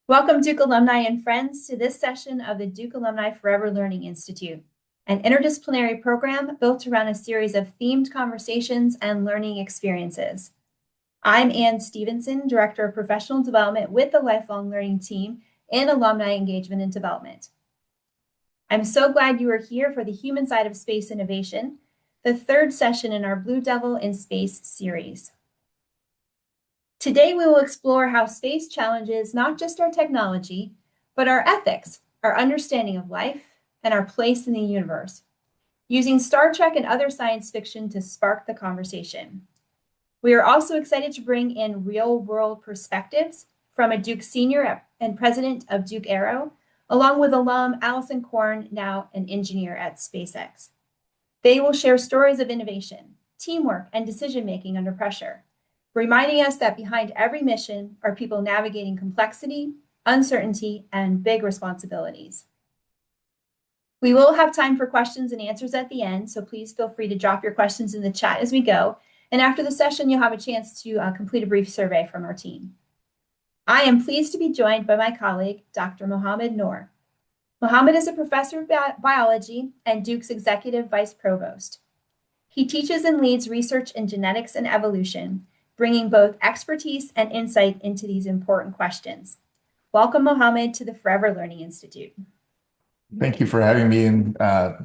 Welcome, Duke alumni and friends, to this session of the Duke Alumni Forever Learning Institute, an interdisciplinary program built around a series of themed conversations and learning experiences. I'm Ann Stephenson, Director of Professional Development with the Lifelong Learning Team in Alumni Engagement and Development. I'm so glad you are here for the Human Side of Space Innovation, the third session in our Blue Devil in Space series. Today, we will explore how space challenges not just our technology, but our ethics, our understanding of life, and our place in the universe, using Star Trek and other science fiction to spark the conversation. We are also excited to bring in real-world perspectives from a Duke senior and president of Duke AERO, along with alum Allison Korn, now an engineer at SpaceX. They will share stories of innovation, teamwork, and decision-making under pressure, reminding us that behind every mission are people navigating complexity, uncertainty, and big responsibilities. We will have time for questions and answers at the end, so please feel free to drop your questions in the chat as we go. And after the session, you'll have a chance to complete a brief survey from our team. I am pleased to be joined by my colleague, Dr. Mohammed Noor. Mohammed is a professor of biology and Duke's executive vice provost. He teaches and leads research in genetics and evolution, bringing both expertise and insight into these important questions. Welcome, Mohammed, to the Forever Learning Institute. Thank you for having me, and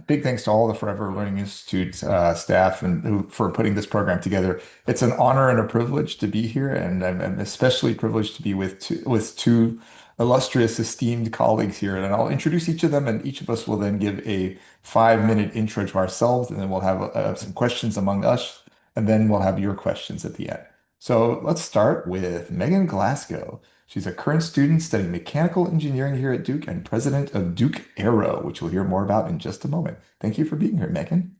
big thanks to all the Forever Learning Institute staff and for putting this program together. It's an honor and a privilege to be here, and I'm especially privileged to be with two illustrious, esteemed colleagues here. And I'll introduce each of them, and each of us will then give a 5-minute intro to ourselves, and then we'll have some questions among us, and then we'll have your questions at the end. So let's start with Megan Glasgow. She's a current student studying mechanical engineering here at Duke and president of Duke AERO, which we'll hear more about in just a moment. Thank you for being here, Megan.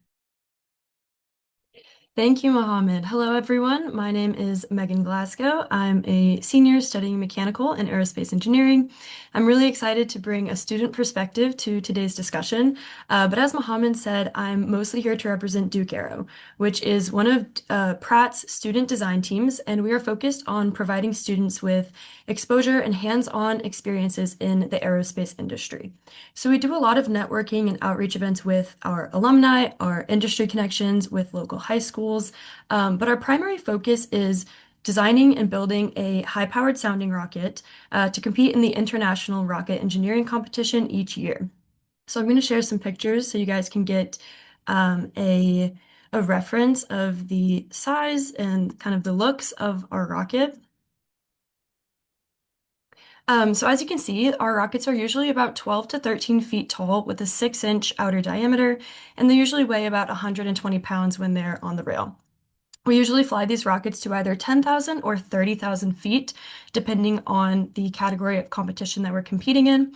Thank you, Mohammed. Hello, everyone. My name is Megan Glasgow. I'm a senior studying mechanical and aerospace engineering. I'm really excited to bring a student perspective to today's discussion. But as Mohammed said, I'm mostly here to represent Duke AERO, which is one of Pratt's student design teams, and we are focused on providing students with exposure and hands-on experiences in the aerospace industry. So we do a lot of networking and outreach events with our alumni, our industry connections with local high schools, but our primary focus is designing and building a high-powered sounding rocket to compete in the International Rocket Engineering Competition each year. So I'm going to share some pictures so you guys can get a reference of the size and kind of the looks of our rocket. So as you can see, our rockets are usually about 12 to 13 feet tall with a 6-inch outer diameter, and they usually weigh about 120 pounds when they're on the rail. We usually fly these rockets to either 10,000 or 30,000 feet, depending on the category of competition that we're competing in.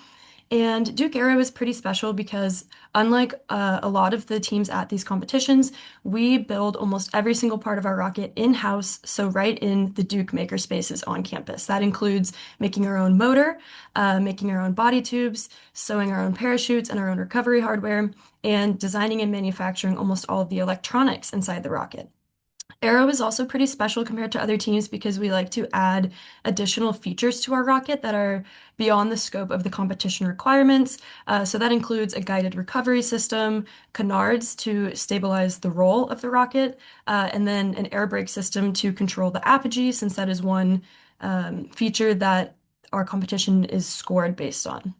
And Duke AERO is pretty special because, unlike a lot of the teams at these competitions, we build almost every single part of our rocket in-house, so right in the Duke maker spaces on campus. That includes making our own motor, making our own body tubes, sewing our own parachutes and our own recovery hardware, and designing and manufacturing almost all of the electronics inside the rocket. AERO is also pretty special compared to other teams because we like to add additional features to our rocket that are beyond the scope of the competition requirements. So that includes a guided recovery system, canards to stabilize the roll of the rocket, and then an air brake system to control the apogee, since that is one feature that our competition is scored based on.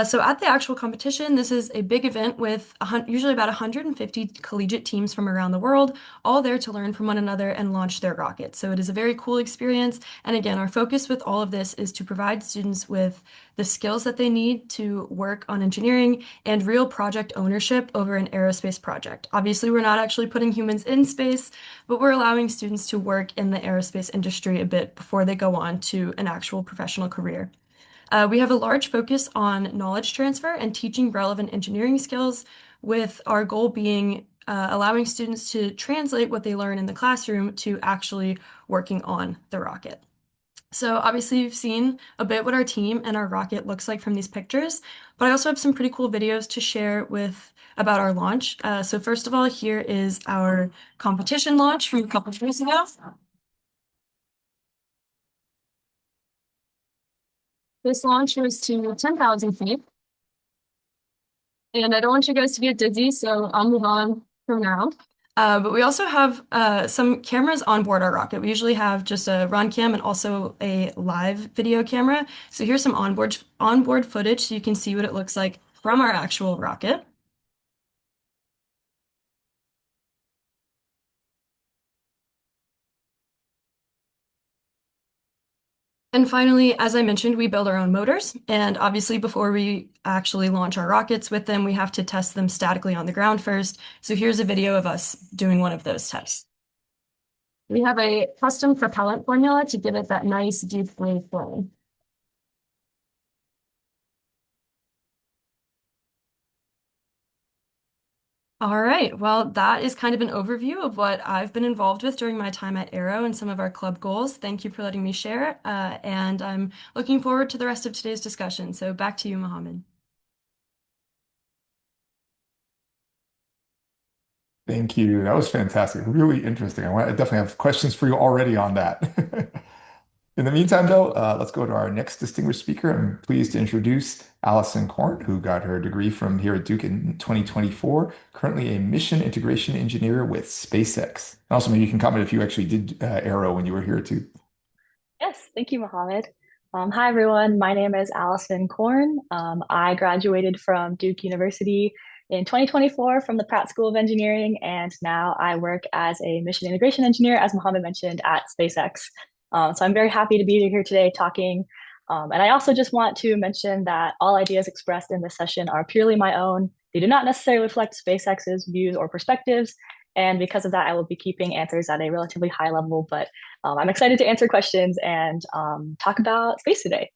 So at the actual competition, this is a big event with usually about 150 collegiate teams from around the world, all there to learn from one another and launch their rockets. So it is a very cool experience. And again, our focus with all of this is to provide students with the skills that they need to work on engineering and real project ownership over an aerospace project. Obviously, we're not actually putting humans in space, but we're allowing students to work in the aerospace industry a bit before they go on to an actual professional career. We have a large focus on knowledge transfer and teaching relevant engineering skills, with our goal being allowing students to translate what they learn in the classroom to actually working on the rocket. So obviously you've seen a bit what our team and our rocket looks like from these pictures, but I also have some pretty cool videos to share about our launch. So first of all, here is our competition launch from a couple of years ago. This launch was to 10,000 feet. And I don't want you guys to get dizzy, so I'll move on from now. But we also have some cameras on board our rocket. We usually have just a run cam and also a live video camera. So here's some onboard footage so you can see what it looks like from our actual rocket. And finally, as I mentioned, we build our own motors. And obviously, before we actually launch our rockets with them, we have to test them statically on the ground first. So here's a video of us doing one of those tests. We have a custom propellant formula to give it that nice deep blue flow. All right, well, that is kind of an overview of what I've been involved with during my time at AERO and some of our club goals. Thank you for letting me share, and I'm looking forward to the rest of today's discussion. So back to you, Mohammed. Thank you. That was fantastic. Really interesting. I definitely have questions for you already on that. In the meantime, though, let's go to our next distinguished speaker. I'm pleased to introduce Allison Korn, who got her degree from here at Duke in 2024, currently a mission integration engineer with SpaceX. And also, maybe you can comment if you actually did AERO when you were here too. Yes, thank you, Mohammed. Hi, everyone. My name is Allison Korn. I graduated from Duke University in 2024 from the Pratt School of Engineering, and now I work as a mission integration engineer, as Mohammed mentioned, at SpaceX. So I'm very happy to be here today talking. And I also just want to mention that all ideas expressed in this session are purely my own. They do not necessarily reflect SpaceX's views or perspectives. And because of that, I will be keeping answers at a relatively high level, but I'm excited to answer questions and talk about space today.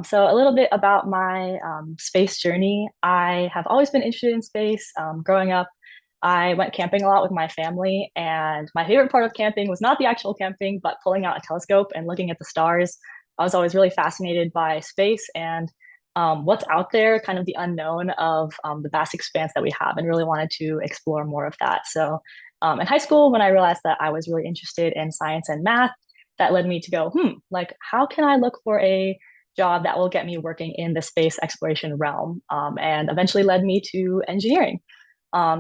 So a little bit about my space journey. I have always been interested in space. Growing up, I went camping a lot with my family, and my favorite part of camping was not the actual camping, but pulling out a telescope and looking at the stars. I was always really fascinated by space and what's out there, kind of the unknown of the vast expanse that we have, and really wanted to explore more of that. So in high school, when I realized that I was really interested in science and math, that led me to go, like, how can I look for a job that will get me working in the space exploration realm? And eventually led me to engineering.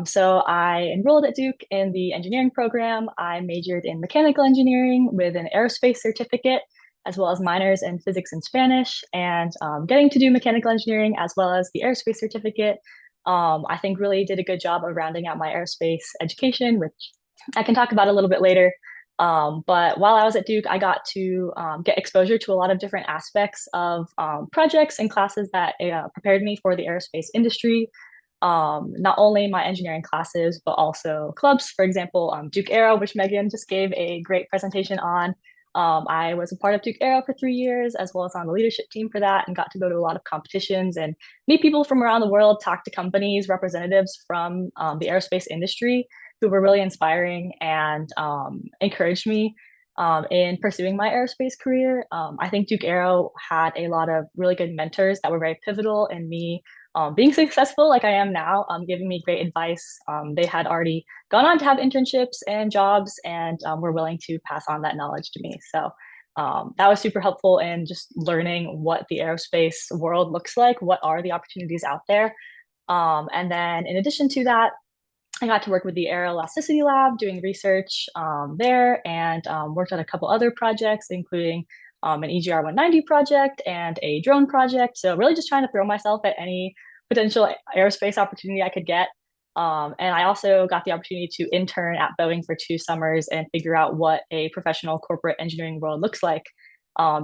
So I enrolled at Duke in the engineering program. I majored in mechanical engineering with an aerospace certificate, as well as minors in physics and Spanish. And getting to do mechanical engineering as well as the aerospace certificate, I think really did a good job of rounding out my aerospace education, which I can talk about a little bit later. But while I was at Duke, I got to get exposure to a lot of different aspects of projects and classes that prepared me for the aerospace industry. Not only my engineering classes, but also clubs. For example, Duke AERO, which Megan just gave a great presentation on. I was a part of Duke AERO for 3 years, as well as on the leadership team for that, and got to go to a lot of competitions and meet people from around the world, talk to companies, representatives from the aerospace industry who were really inspiring and encouraged me in pursuing my aerospace career. I think Duke AERO had a lot of really good mentors that were very pivotal in me being successful like I am now, giving me great advice. They had already gone on to have internships and jobs and were willing to pass on that knowledge to me. So that was super helpful in just learning what the aerospace world looks like, what are the opportunities out there. And then in addition to that, I got to work with the Aero Elasticity Lab doing research there, and worked on a couple other projects, including an EGR 190 project and a drone project. So really just trying to throw myself at any potential aerospace opportunity I could get. And I also got the opportunity to intern at Boeing for 2 summers and figure out what a professional corporate engineering world looks like.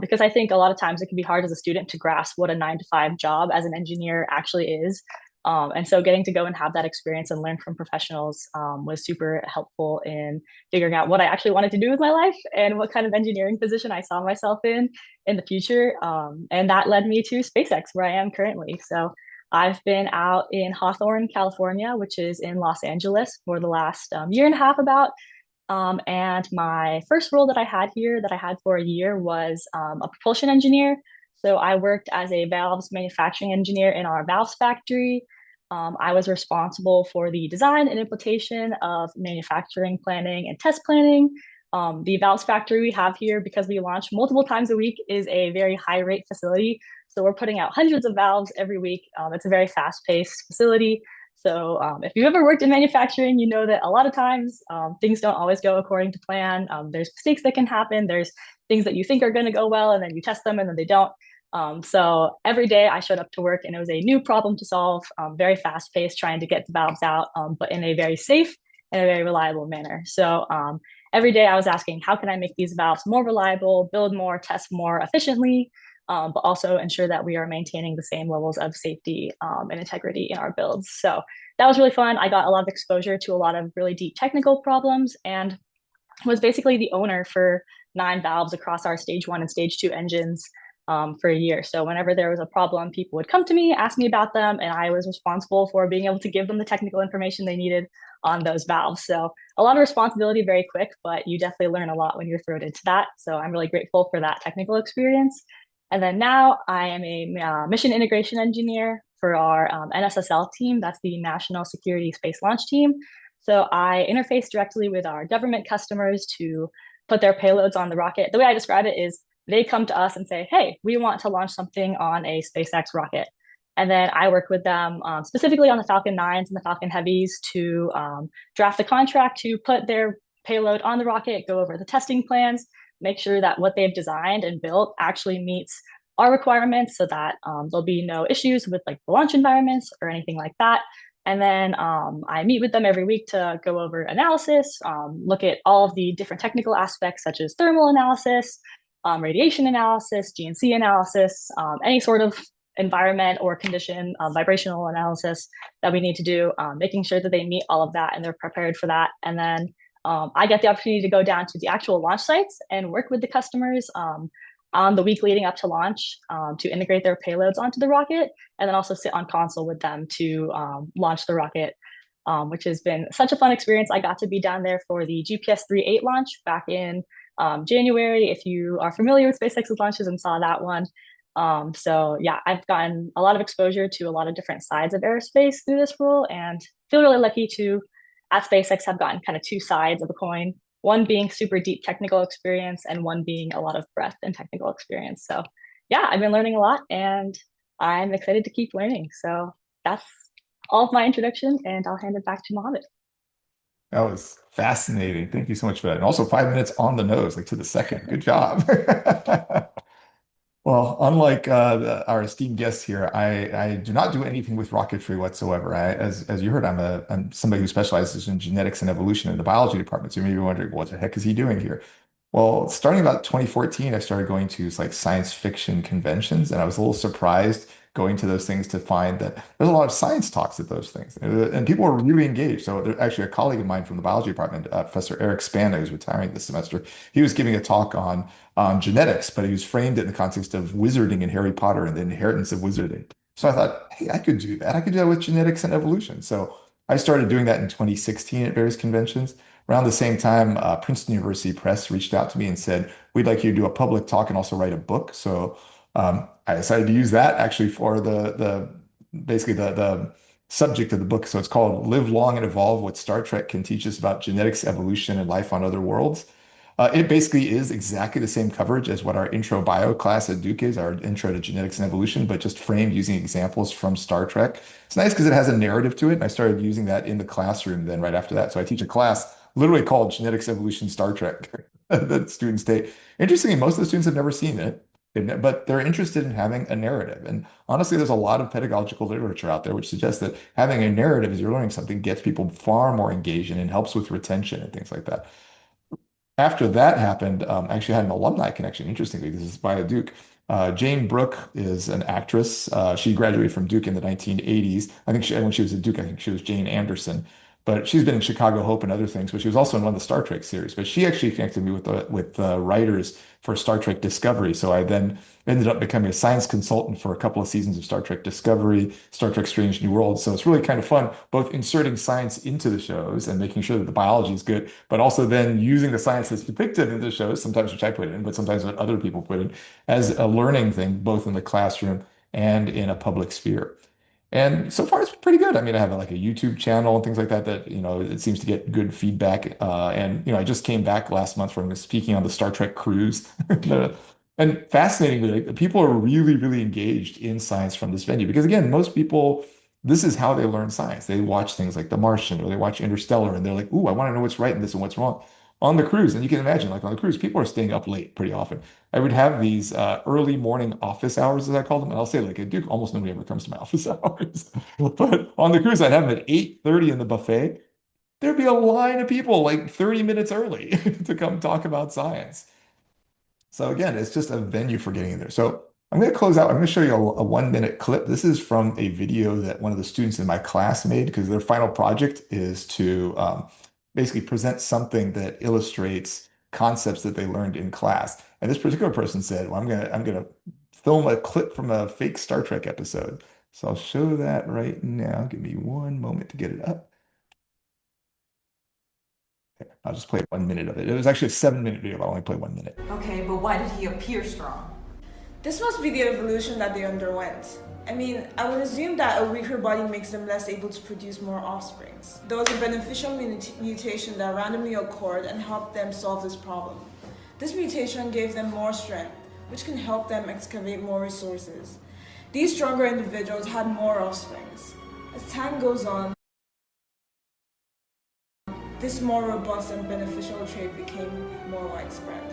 Because I think a lot of times it can be hard as a student to grasp what a 9 to 5 job as an engineer actually is. And so getting to go and have that experience and learn from professionals was super helpful in figuring out what I actually wanted to do with my life and what kind of engineering position I saw myself in the future. And that led me to SpaceX, where I am currently. So I've been out in Hawthorne, California, which is in Los Angeles, for the last year and a half about. And my first role that I had here, that I had for a year, was a propulsion engineer. So I worked as a valves manufacturing engineer in our valves factory. I was responsible for the design and implementation of manufacturing planning and test planning. The valves factory we have here, because we launch multiple times a week, is a very high rate facility. So we're putting out hundreds of valves every week. It's a very fast paced facility. So if you've ever worked in manufacturing, you know that a lot of times things don't always go according to plan. There's mistakes that can happen. There's things that you think are going to go well, and then you test them and then they don't. So every day I showed up to work and it was a new problem to solve, very fast paced, trying to get the valves out, but in a very safe and a very reliable manner. So every day I was asking, how can I make these valves more reliable, build more, test more efficiently, but also ensure that we are maintaining the same levels of safety and integrity in our builds. So that was really fun. I got a lot of exposure to a lot of really deep technical problems and was basically the owner for 9 valves across our stage 1 and stage 2 engines for a year. So whenever there was a problem, people would come to me, ask me about them, and I was responsible for being able to give them the technical information they needed on those valves. So a lot of responsibility very quick, but you definitely learn a lot when you're thrown into that. So I'm really grateful for that technical experience. And then now I am a mission integration engineer for our NSSL team. That's the National Security Space Launch Team. So I interface directly with our government customers to put their payloads on the rocket. The way I describe it is they come to us and say, hey, we want to launch something on a SpaceX rocket. And then I work with them specifically on the Falcon 9s and the Falcon Heavies to draft the contract to put their payload on the rocket, go over the testing plans, make sure that what they've designed and built actually meets our requirements so that there'll be no issues with like the launch environments or anything like that. And then I meet with them every week to go over analysis, look at all of the different technical aspects such as thermal analysis, radiation analysis, GNC analysis, any sort of environment or condition, vibrational analysis that we need to do, making sure that they meet all of that and they're prepared for that. And then I get the opportunity to go down to the actual launch sites and work with the customers on the week leading up to launch to integrate their payloads onto the rocket, and then also sit on console with them to launch the rocket, which has been such a fun experience. I got to be down there for the GPS 3.8 launch back in January, if you are familiar with SpaceX's launches and saw that one. So yeah, I've gotten a lot of exposure to a lot of different sides of aerospace through this role, and feel really lucky to, at SpaceX, have gotten kind of two sides of the coin, one being super deep technical experience and one being a lot of breadth and technical experience. So yeah, I've been learning a lot and I'm excited to keep learning. So that's all of my introduction, and I'll hand it back to Mohammed. That was fascinating. Thank you so much for that. And also 5 minutes on the nose, like to the second. Good job. Well, unlike our esteemed guests here, I do not do anything with rocketry whatsoever. As you heard, I'm somebody who specializes in genetics and evolution in the biology department. So you may be wondering, what the heck is he doing here? Well, starting about 2014, I started going to like science fiction conventions, and I was a little surprised going to those things to find that there's a lot of science talks at those things, and people were really engaged. So there's actually a colleague of mine from the biology department, Professor Eric Spanda, who's retiring this semester. He was giving a talk on genetics, but he was framed it in the context of wizarding in Harry Potter and the inheritance of wizarding. So I thought, hey, I could do that. I could do that with genetics and evolution. So I started doing that in 2016 at various conventions. Around the same time, Princeton University Press reached out to me and said, we'd like you to do a public talk and also write a book. So I decided to use that actually for the basically the subject of the book. So it's called Live Long and Evolve: What Star Trek Can Teach Us About Genetics, Evolution, and Life on Other Worlds. It basically is exactly the same coverage as what our intro bio class at Duke is, our intro to genetics and evolution, but just framed using examples from Star Trek. It's nice because it has a narrative to it. And I started using that in the classroom then right after that. So I teach a class literally called Genetics, Evolution, Star Trek that students take. Interestingly, most of the students have never seen it, but they're interested in having a narrative. And honestly, there's a lot of pedagogical literature out there which suggests that having a narrative as you're learning something gets people far more engaged and helps with retention and things like that. After that happened, I actually had an alumni connection. Interestingly, this is via Duke. Jane Brooke is an actress. She graduated from Duke in the 1980s. I think when she was at Duke, I think she was Jane Anderson. But she's been in Chicago Hope and other things. But she was also in one of the Star Trek series. But she actually connected me with the writers for Star Trek Discovery. So I then ended up becoming a science consultant for a couple of seasons of Star Trek Discovery, Star Trek Strange New Worlds. So it's really kind of fun, both inserting science into the shows and making sure that the biology is good, but also then using the science that's depicted in the shows, sometimes which I put in, but sometimes what other people put in, as a learning thing, both in the classroom and in a public sphere. And so far, it's been pretty good. I mean, I have like a YouTube channel and things like that that, it seems to get good feedback. And, I just came back last month from speaking on the Star Trek cruise. And fascinatingly, like, people are really, really engaged in science from this venue because, again, most people, this is how they learn science. They watch things like The Martian or they watch Interstellar and they're like, ooh, I want to know what's right in this and what's wrong. On the cruise, and you can imagine, like on the cruise, people are staying up late pretty often. I would have these early morning office hours, as I call them. And I'll say, like, dude, almost nobody ever comes to my office hours. But on the cruise, I'd have them at 8:30 in the buffet. There'd be a line of people like 30 minutes early to come talk about science. So again, it's just a venue for getting in there. So I'm going to close out. I'm going to show you a 1 minute clip. This is from a video that one of the students in my class made because their final project is to basically present something that illustrates concepts that they learned in class. And this particular person said, "Well, I'm gonna film a clip from a fake Star Trek episode." So I'll show that right now. Give me one moment to get it up. I'll just play 1 minute of it. It was actually a 7 minute video, but I'll only play 1 minute. Okay, but why did he appear strong? This must be the evolution that they underwent. I mean, I would assume that a weaker body makes them less able to produce more offsprings. There was a beneficial mutation that randomly occurred and helped them solve this problem. This mutation gave them more strength, which can help them excavate more resources. These stronger individuals had more offsprings. As time goes on, this more robust and beneficial trait became more widespread.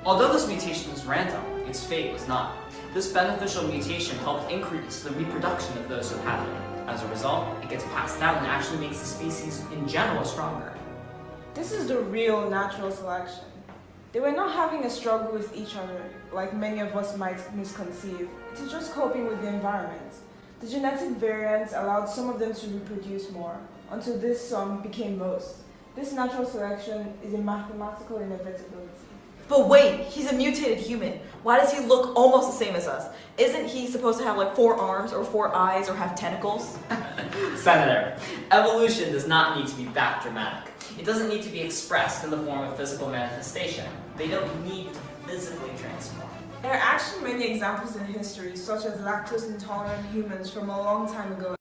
Although this mutation was random, its fate was not. This beneficial mutation helped increase the reproduction of those who have it. As a result, it gets passed down and actually makes the species in general stronger. This is the real natural selection. They were not having a struggle with each other, like many of us might misconceive. It is just coping with the environment. The genetic variants allowed some of them to reproduce more, until this some became most. This natural selection is a mathematical inevitability. But wait, he's a mutated human. Why does he look almost the same as us? Isn't he supposed to have like 4 arms or 4 eyes or have tentacles? Senator, evolution does not need to be that dramatic. It doesn't need to be expressed in the form of physical manifestation. They don't need to physically transform. There are actually many examples in history, such as lactose-intolerant humans from a long time ago.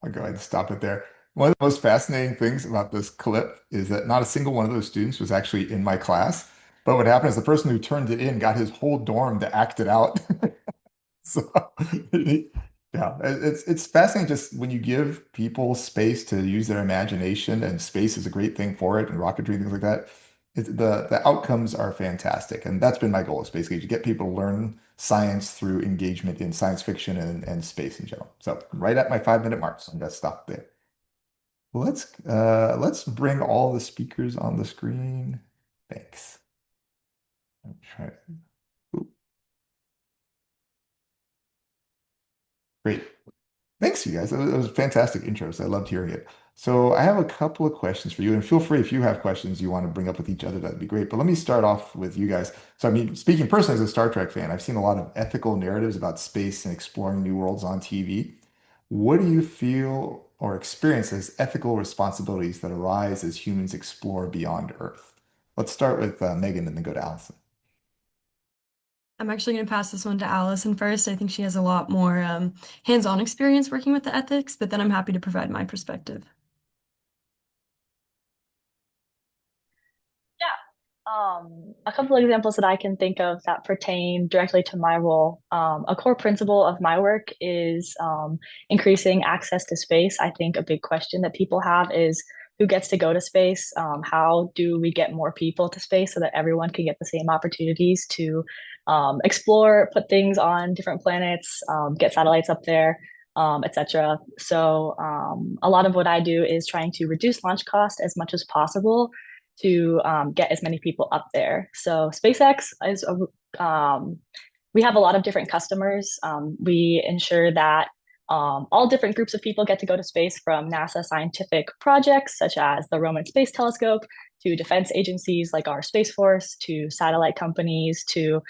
I'll go ahead and stop it there. One of the most fascinating things about this clip is that not a single one of those students was actually in my class. But what happened is the person who turned it in got his whole dorm to act it out. So, yeah, it's fascinating just when you give people space to use their imagination, and space is a great thing for it, and rocketry, things like that. The outcomes are fantastic. And that's been my goal, is basically to get people to learn science through engagement in science fiction and space in general. So I'm right at my 5 minute mark, so I'm gonna stop there. Let's bring all the speakers on the screen. Thanks. I'm trying. Ooh. Great. Thanks, you guys. That was fantastic intros. I loved hearing it. So I have a couple of questions for you, and feel free if you have questions you want to bring up with each other, that'd be great. But let me start off with you guys. So, I mean, speaking personally as a Star Trek fan, I've seen a lot of ethical narratives about space and exploring new worlds on TV. What do you feel or experience as ethical responsibilities that arise as humans explore beyond Earth? Let's start with Megan and then go to Allison. I'm actually going to pass this one to Allison first. I think she has a lot more hands-on experience working with the ethics, but then I'm happy to provide my perspective. A couple of examples that I can think of that pertain directly to my role. A core principle of my work is increasing access to space. I think a big question that people have is who gets to go to space? How do we get more people to space so that everyone can get the same opportunities to explore, put things on different planets, get satellites up there, etc. So a lot of what I do is trying to reduce launch cost as much as possible to get as many people up there. So SpaceX is we have a lot of different customers. We ensure that all different groups of people get to go to space, from NASA scientific projects such as the Roman Space Telescope to defense agencies like our Space Force, to satellite companies, to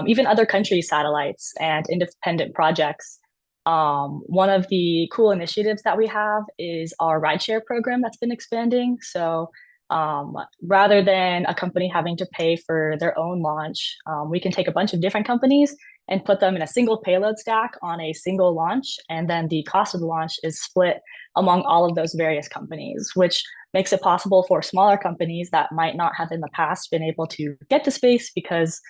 even other countries' satellites and independent projects. One of the cool initiatives that we have is our rideshare program that's been expanding. So rather than a company having to pay for their own launch, we can take a bunch of different companies and put them in a single payload stack on a single launch. And then the cost of the launch is split among all of those various companies, which makes it possible for smaller companies that might not have in the past been able to get to space because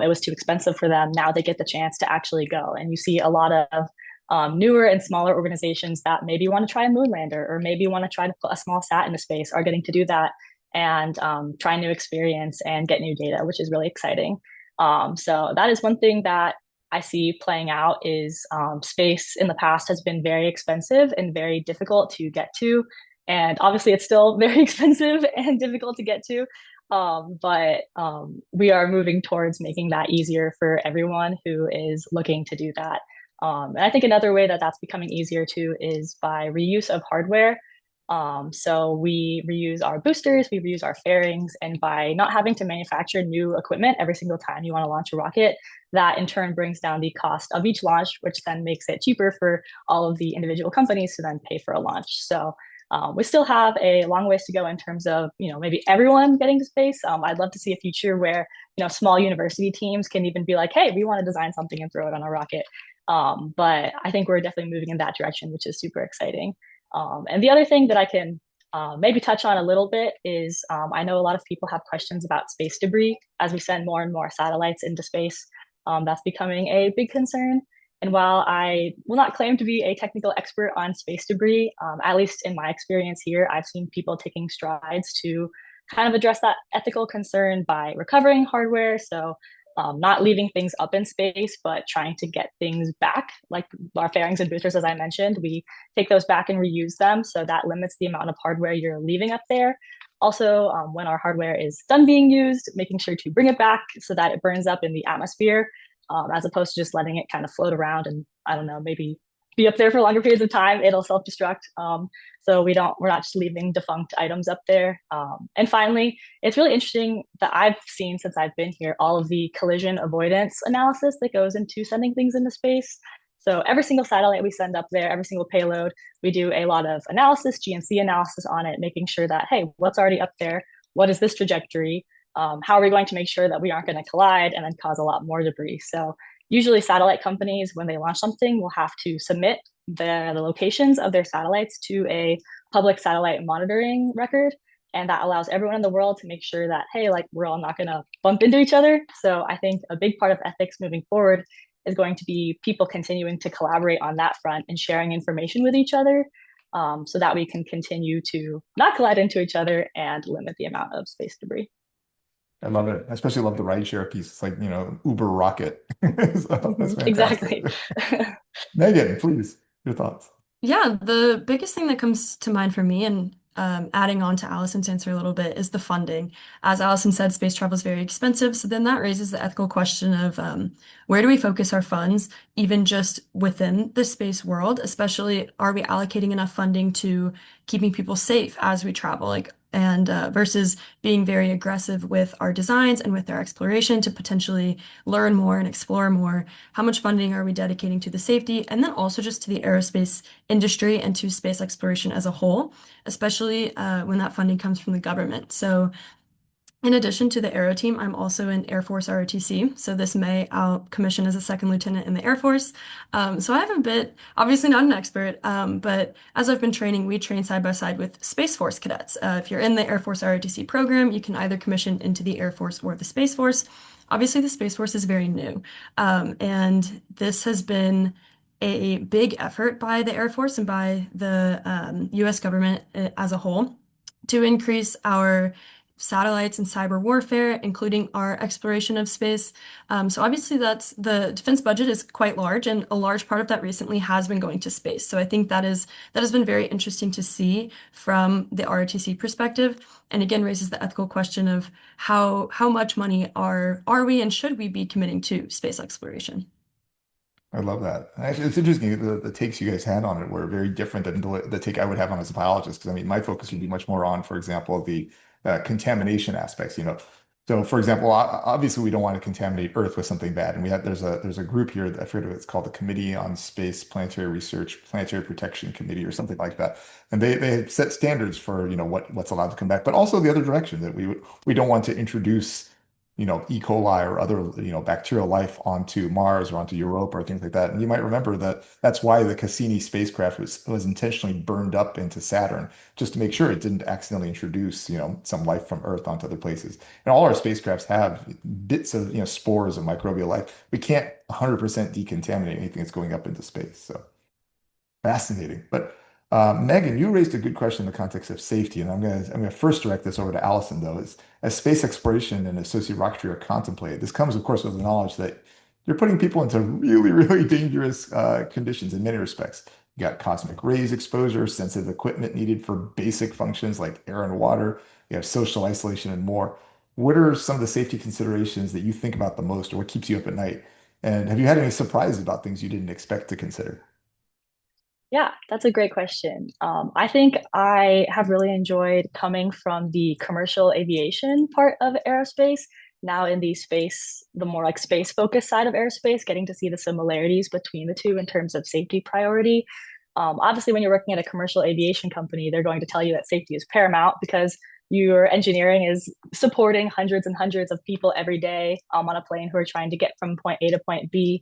it was too expensive for them. Now they get the chance to actually go. And you see a lot of newer and smaller organizations that maybe want to try a moon lander or maybe want to try to put a small sat into space are getting to do that and try new experience and get new data, which is really exciting. So that is one thing that I see playing out is space in the past has been very expensive and very difficult to get to. And obviously it's still very expensive and difficult to get to. But we are moving towards making that easier for everyone who is looking to do that. And I think another way that that's becoming easier too is by reuse of hardware. So we reuse our boosters, we reuse our fairings, and by not having to manufacture new equipment every single time you want to launch a rocket, that in turn brings down the cost of each launch, which then makes it cheaper for all of the individual companies to then pay for a launch. So we still have a long ways to go in terms of, maybe everyone getting to space. I'd love to see a future where, small university teams can even be like, hey, we want to design something and throw it on a rocket. But I think we're definitely moving in that direction, which is super exciting. And the other thing that I can maybe touch on a little bit is I know a lot of people have questions about space debris as we send more and more satellites into space. That's becoming a big concern. And while I will not claim to be a technical expert on space debris, at least in my experience here, I've seen people taking strides to kind of address that ethical concern by recovering hardware. So not leaving things up in space, but trying to get things back, like our fairings and boosters, as I mentioned. We take those back and reuse them. So that limits the amount of hardware you're leaving up there. Also, when our hardware is done being used, making sure to bring it back so that it burns up in the atmosphere, as opposed to just letting it kind of float around and, I don't know, maybe be up there for longer periods of time. It'll self-destruct. So we're not just leaving defunct items up there. And finally, it's really interesting that I've seen since I've been here, all of the collision avoidance analysis that goes into sending things into space. So every single satellite we send up there, every single payload, we do a lot of analysis, GNC analysis on it, making sure that, hey, what's already up there? What is this trajectory? How are we going to make sure that we aren't going to collide and then cause a lot more debris? So usually satellite companies, when they launch something, will have to submit the locations of their satellites to a public satellite monitoring record. And that allows everyone in the world to make sure that, hey, like we're all not going to bump into each other. So I think a big part of ethics moving forward is going to be people continuing to collaborate on that front and sharing information with each other so that we can continue to not collide into each other and limit the amount of space debris. I love it. I especially love the rideshare piece. It's like, Uber Rocket. So that's Exactly. fantastic. Megan, please, your thoughts. Yeah, the biggest thing that comes to mind for me, and adding on to Allison's answer a little bit, is the funding. As Allison said, space travel is very expensive, so then that raises the ethical question of where do we focus our funds, even just within the space world, especially are we allocating enough funding to keeping people safe as we travel, and versus being very aggressive with our designs and with our exploration to potentially learn more and explore more. How much funding are we dedicating to the safety and then also just to the aerospace industry and to space exploration as a whole, especially when that funding comes from the government? So in addition to the AERO team, I'm also in Air Force ROTC. So this May, I'll commission as a second lieutenant in the Air Force. So I have a bit, obviously not an expert, but as I've been training, we train side by side with Space Force cadets. If you're in the Air Force ROTC program, you can either commission into the Air Force or the Space Force. Obviously, the Space Force is very new. And this has been a big effort by the Air Force and by the US government as a whole to increase our satellites and cyber warfare, including our exploration of space. So obviously the defense budget is quite large, and a large part of that recently has been going to space. So I think that has been very interesting to see from the ROTC perspective, and again raises the ethical question of how much money are we and should we be committing to space exploration. I love that. Actually, it's interesting. The takes you guys had on it were very different than the take I would have on as a biologist. Because I mean, my focus would be much more on, for example, the contamination aspects. So for example, obviously we don't want to contaminate Earth with something bad. And there's a group here that I forget what it's called, the Committee on Space Planetary Research, Planetary Protection Committee, or something like that. And they set standards for what's allowed to come back, but also the other direction that we don't want to introduce E. coli or other, bacterial life onto Mars or onto Europa or things like that. And you might remember that that's why the Cassini spacecraft was intentionally burned up into Saturn, just to make sure it didn't accidentally introduce, some life from Earth onto other places. And all our spacecrafts have bits of, spores of microbial life. We can't 100% decontaminate anything that's going up into space. So fascinating. But Megan, you raised a good question in the context of safety, and I'm gonna first direct this over to Allison, though. As space exploration and associated rocketry are contemplated, this comes, of course, with the knowledge that you're putting people into really, really dangerous conditions in many respects. You got cosmic rays exposure, sensitive equipment needed for basic functions like air and water. You have social isolation and more. What are some of the safety considerations that you think about the most, or what keeps you up at night? And have you had any surprises about things you didn't expect to consider? Yeah, that's a great question. I think I have really enjoyed coming from the commercial aviation part of aerospace, now in the more like space focused side of aerospace, getting to see the similarities between the two in terms of safety priority. Obviously, when you're working at a commercial aviation company, they're going to tell you that safety is paramount because your engineering is supporting hundreds and hundreds of people every day on a plane who are trying to get from point A to point B.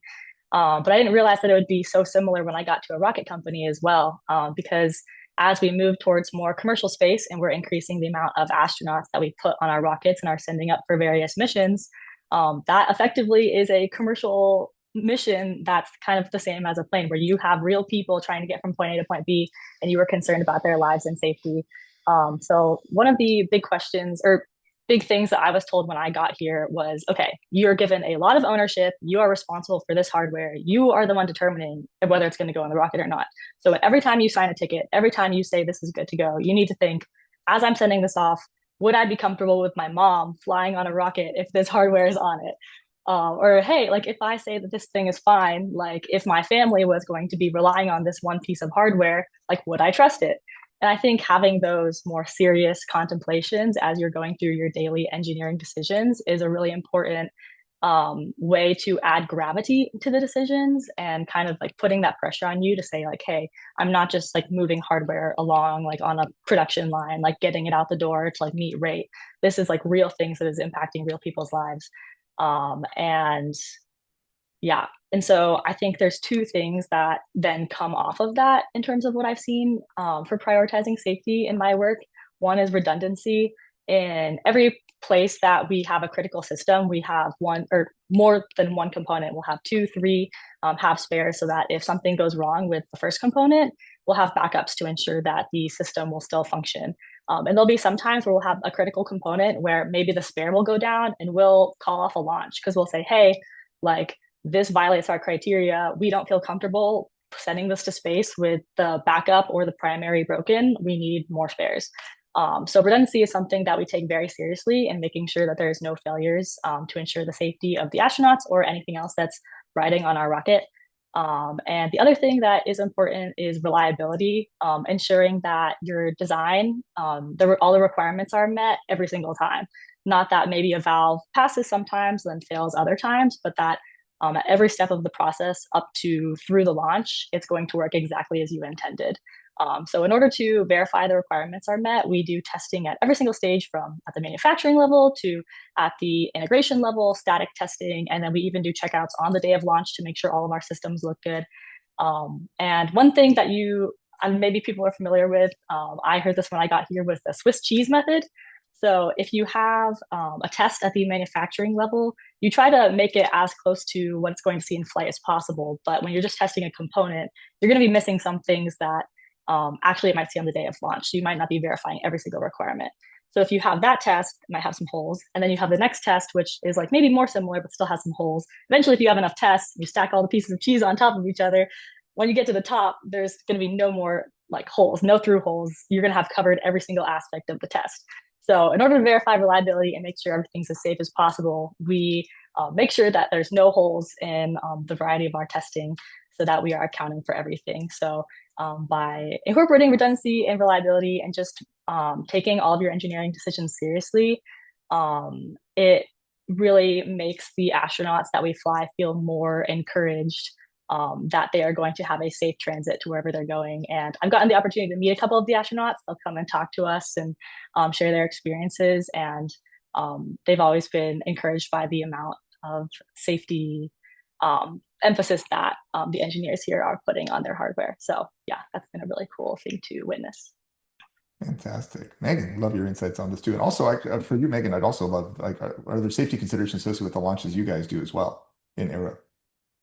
But I didn't realize that it would be so similar when I got to a rocket company as well, because as we move towards more commercial space and we're increasing the amount of astronauts that we put on our rockets and are sending up for various missions, that effectively is a commercial mission that's kind of the same as a plane, where you have real people trying to get from point A to point B, and you were concerned about their lives and safety. So one of the big questions, or big things that I was told when I got here was, okay, you're given a lot of ownership. You are responsible for this hardware. You are the one determining whether it's going to go on the rocket or not. So every time you sign a ticket, every time you say this is good to go, you need to think, as I'm sending this off, would I be comfortable with my mom flying on a rocket if this hardware is on it? Or hey, like if I say that this thing is fine, like if my family was going to be relying on this one piece of hardware, like would I trust it? And I think having those more serious contemplations as you're going through your daily engineering decisions is a really important way to add gravity to the decisions, and kind of like putting that pressure on you to say like, hey, I'm not just like moving hardware along like on a production line, like getting it out the door to like meet rate. This is like real things that is impacting real people's lives. And yeah. And so I think there's two things that then come off of that in terms of what I've seen for prioritizing safety in my work. One is redundancy. In every place that we have a critical system, we have one or more than one component. We'll have two, three, have spares, so that if something goes wrong with the first component, we'll have backups to ensure that the system will still function. And there'll be some times where we'll have a critical component where maybe the spare will go down and we'll call off a launch because we'll say, hey, like this violates our criteria. We don't feel comfortable sending this to space with the backup or the primary broken. We need more spares. So redundancy is something that we take very seriously, and making sure that there's no failures to ensure the safety of the astronauts or anything else that's riding on our rocket. And the other thing that is important is reliability, ensuring that your design, all the requirements are met every single time. Not that maybe a valve passes sometimes, then fails other times, but that at every step of the process up to through the launch, it's going to work exactly as you intended. So in order to verify the requirements are met, we do testing at every single stage, from at the manufacturing level to at the integration level, static testing, and then we even do checkouts on the day of launch to make sure all of our systems look good. And one thing that and maybe people are familiar with, I heard this when I got here, was the Swiss cheese method. So if you have a test at the manufacturing level, you try to make it as close to what it's going to see in flight as possible. But when you're just testing a component, you're going to be missing some things that actually it might see on the day of launch. So you might not be verifying every single requirement. So if you have that test, it might have some holes. And then you have the next test, which is like maybe more similar, but still has some holes. Eventually, if you have enough tests, you stack all the pieces of cheese on top of each other. When you get to the top, there's going to be no more like holes, no through holes. You're going to have covered every single aspect of the test. So in order to verify reliability and make sure everything's as safe as possible, we make sure that there's no holes in the variety of our testing, so that we are accounting for everything. So by incorporating redundancy and reliability and just taking all of your engineering decisions seriously, it really makes the astronauts that we fly feel more encouraged that they are going to have a safe transit to wherever they're going. And I've gotten the opportunity to meet a couple of the astronauts. They'll come and talk to us and share their experiences. And they've always been encouraged by the amount of safety emphasis that the engineers here are putting on their hardware. So yeah, that's been a really cool thing to witness. Fantastic. Megan, love your insights on this too. And also, for you, Megan, I'd also love, like, are there safety considerations associated with the launches you guys do as well in AERO?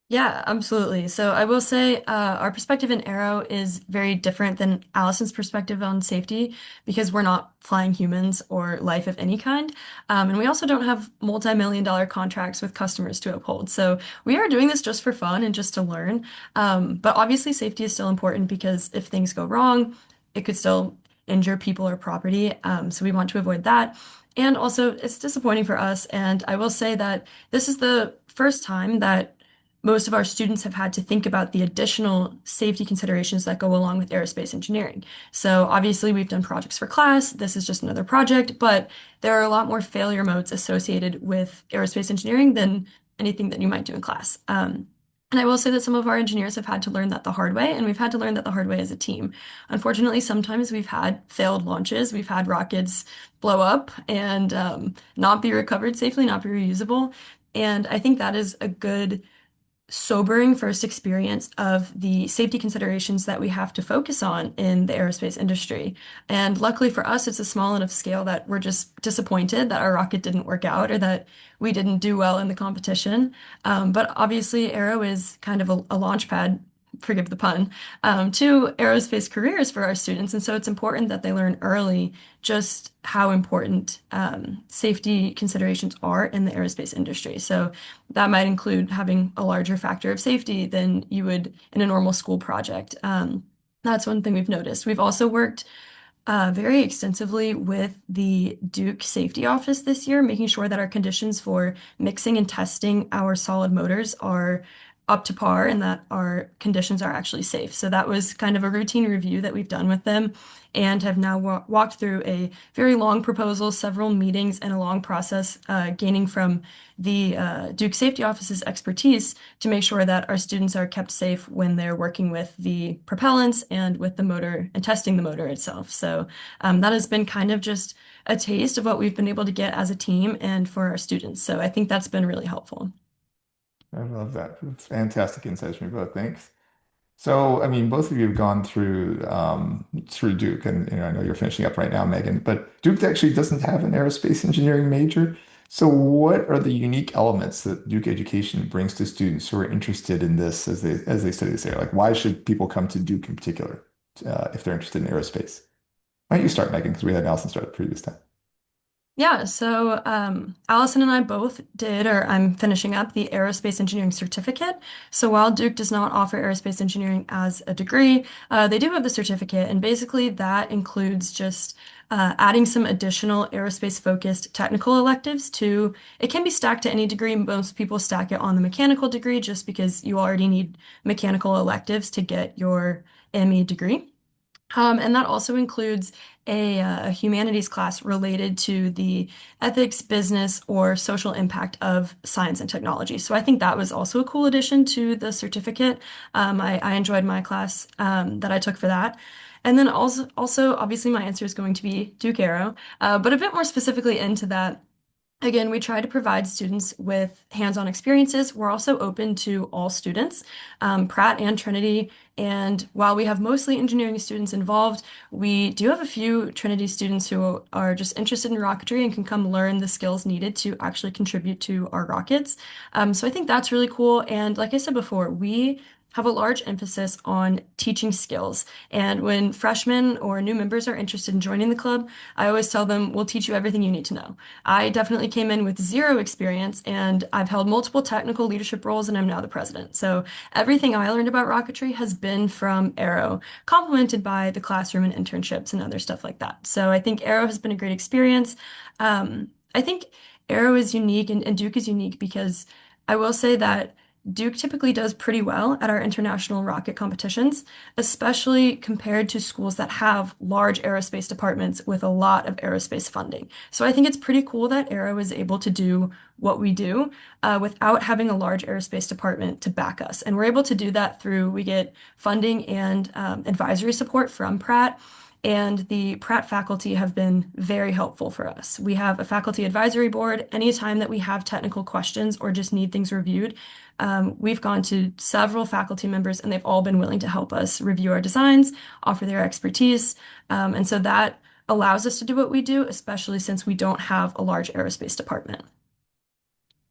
Yeah, absolutely. So I will say our perspective in Aero is very different than Allison's perspective on safety because we're not flying humans or life of any kind. And we also don't have multi-million-dollar contracts with customers to uphold. So we are doing this just for fun and just to learn. But obviously, safety is still important because if things go wrong, it could still injure people or property. So we want to avoid that. And also, it's disappointing for us. And I will say that this is the first time that most of our students have had to think about the additional safety considerations that go along with aerospace engineering. So obviously we've done projects for class. This is just another project, but there are a lot more failure modes associated with aerospace engineering than anything that you might do in class. And I will say that some of our engineers have had to learn that the hard way, and we've had to learn that the hard way as a team. Unfortunately, sometimes we've had failed launches. We've had rockets blow up and not be recovered safely, not be reusable. And I think that is a good sobering first experience of the safety considerations that we have to focus on in the aerospace industry. And luckily for us, it's a small enough scale that we're just disappointed that our rocket didn't work out or that we didn't do well in the competition. But obviously, Aero is kind of a launch pad, forgive the pun, to aerospace careers for our students. And so it's important that they learn early just how important safety considerations are in the aerospace industry. So that might include having a larger factor of safety than you would in a normal school project. That's one thing we've noticed. We've also worked very extensively with the Duke Safety Office this year, making sure that our conditions for mixing and testing our solid motors are up to par and that our conditions are actually safe. So that was kind of a routine review that we've done with them and have now walked through a very long proposal, several meetings, and a long process, gaining from the Duke Safety Office's expertise to make sure that our students are kept safe when they're working with the propellants and with the motor and testing the motor itself. So that has been kind of just a taste of what we've been able to get as a team and for our students. So I think that's been really helpful. I love that. It's fantastic insights from you both. Thanks. So, I mean, both of you have gone through Duke, and I know you're finishing up right now, Megan. But Duke actually doesn't have an aerospace engineering major. So, what are the unique elements that Duke education brings to students who are interested in this as they study this area? Like, why should people come to Duke in particular if they're interested in aerospace? Why don't you start, Megan? Because we had Allison start the previous time. Yeah, so Allison and I both did, or I'm finishing up the aerospace engineering certificate. So while Duke does not offer aerospace engineering as a degree, they do have the certificate, and basically that includes just adding some additional aerospace-focused technical electives to. It can be stacked to any degree. Most people stack it on the mechanical degree just because you already need mechanical electives to get your ME degree. And that also includes a humanities class related to the ethics, business, or social impact of science and technology. So I think that was also a cool addition to the certificate. I enjoyed my class that I took for that. And then also, obviously, my answer is going to be Duke Aero, but a bit more specifically into that. Again, we try to provide students with hands-on experiences. We're also open to all students, Pratt and Trinity. And while we have mostly engineering students involved, we do have a few Trinity students who are just interested in rocketry and can come learn the skills needed to actually contribute to our rockets. So I think that's really cool. And like I said before, we have a large emphasis on teaching skills. And when freshmen or new members are interested in joining the club, I always tell them, we'll teach you everything you need to know. I definitely came in with zero experience, and I've held multiple technical leadership roles, and I'm now the president. So everything I learned about rocketry has been from Aero, complemented by the classroom and internships and other stuff like that. So I think Aero has been a great experience. I think Aero is unique and Duke is unique because I will say that Duke typically does pretty well at our international rocket competitions, especially compared to schools that have large aerospace departments with a lot of aerospace funding. So I think it's pretty cool that Aero is able to do what we do without having a large aerospace department to back us. And we're able to do that through we get funding and advisory support from Pratt. And the Pratt faculty have been very helpful for us. We have a faculty advisory board. Anytime that we have technical questions or just need things reviewed, we've gone to several faculty members and they've all been willing to help us review our designs, offer their expertise. And so that allows us to do what we do, especially since we don't have a large aerospace department.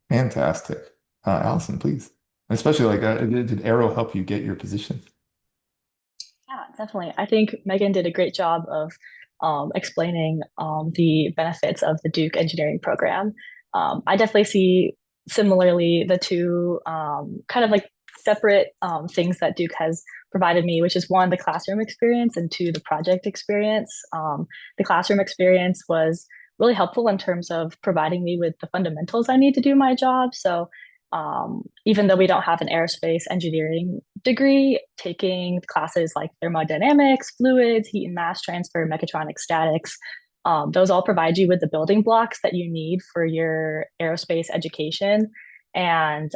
Fantastic. Allison, please. And especially did AERO help you get your position? Yeah, definitely. I think Megan did a great job of explaining the benefits of the Duke engineering program. I definitely see similarly the two kind of like separate things that Duke has provided me, which is one, the classroom experience, and two, the project experience. The classroom experience was really helpful in terms of providing me with the fundamentals I need to do my job. So even though we don't have an aerospace engineering degree, taking classes like thermodynamics, fluids, heat and mass transfer, mechatronics, statics, those all provide you with the building blocks that you need for your aerospace education. And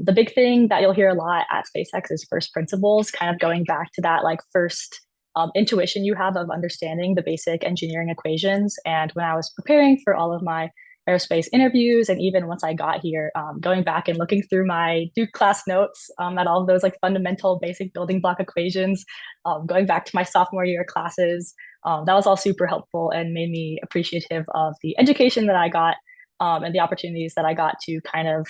the big thing that you'll hear a lot at SpaceX is first principles, kind of going back to that like first intuition you have of understanding the basic engineering equations. And when I was preparing for all of my aerospace interviews, and even once I got here, going back and looking through my Duke class notes at all of those like fundamental basic building block equations, going back to my sophomore year classes, that was all super helpful and made me appreciative of the education that I got and the opportunities that I got to kind of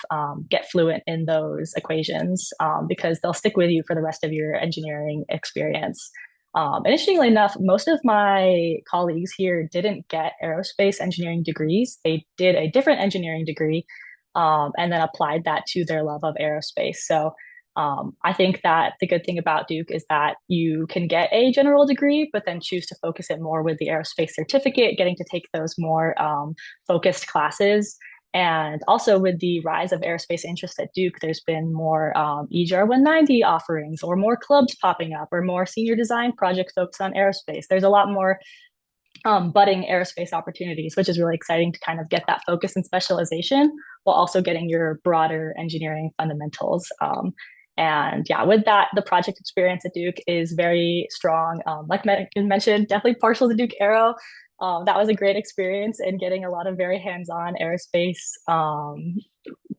get fluent in those equations because they'll stick with you for the rest of your engineering experience. And interestingly enough, most of my colleagues here didn't get aerospace engineering degrees. They did a different engineering degree and then applied that to their love of aerospace. So I think that the good thing about Duke is that you can get a general degree, but then choose to focus it more with the aerospace certificate, getting to take those more focused classes. And also with the rise of aerospace interest at Duke, there's been more EGR 190 offerings or more clubs popping up or more senior design projects focused on aerospace. There's a lot more budding aerospace opportunities, which is really exciting to kind of get that focus and specialization while also getting your broader engineering fundamentals. And yeah, with that, the project experience at Duke is very strong. Like Megan mentioned, definitely partial to Duke AERO. That was a great experience and getting a lot of very hands-on aerospace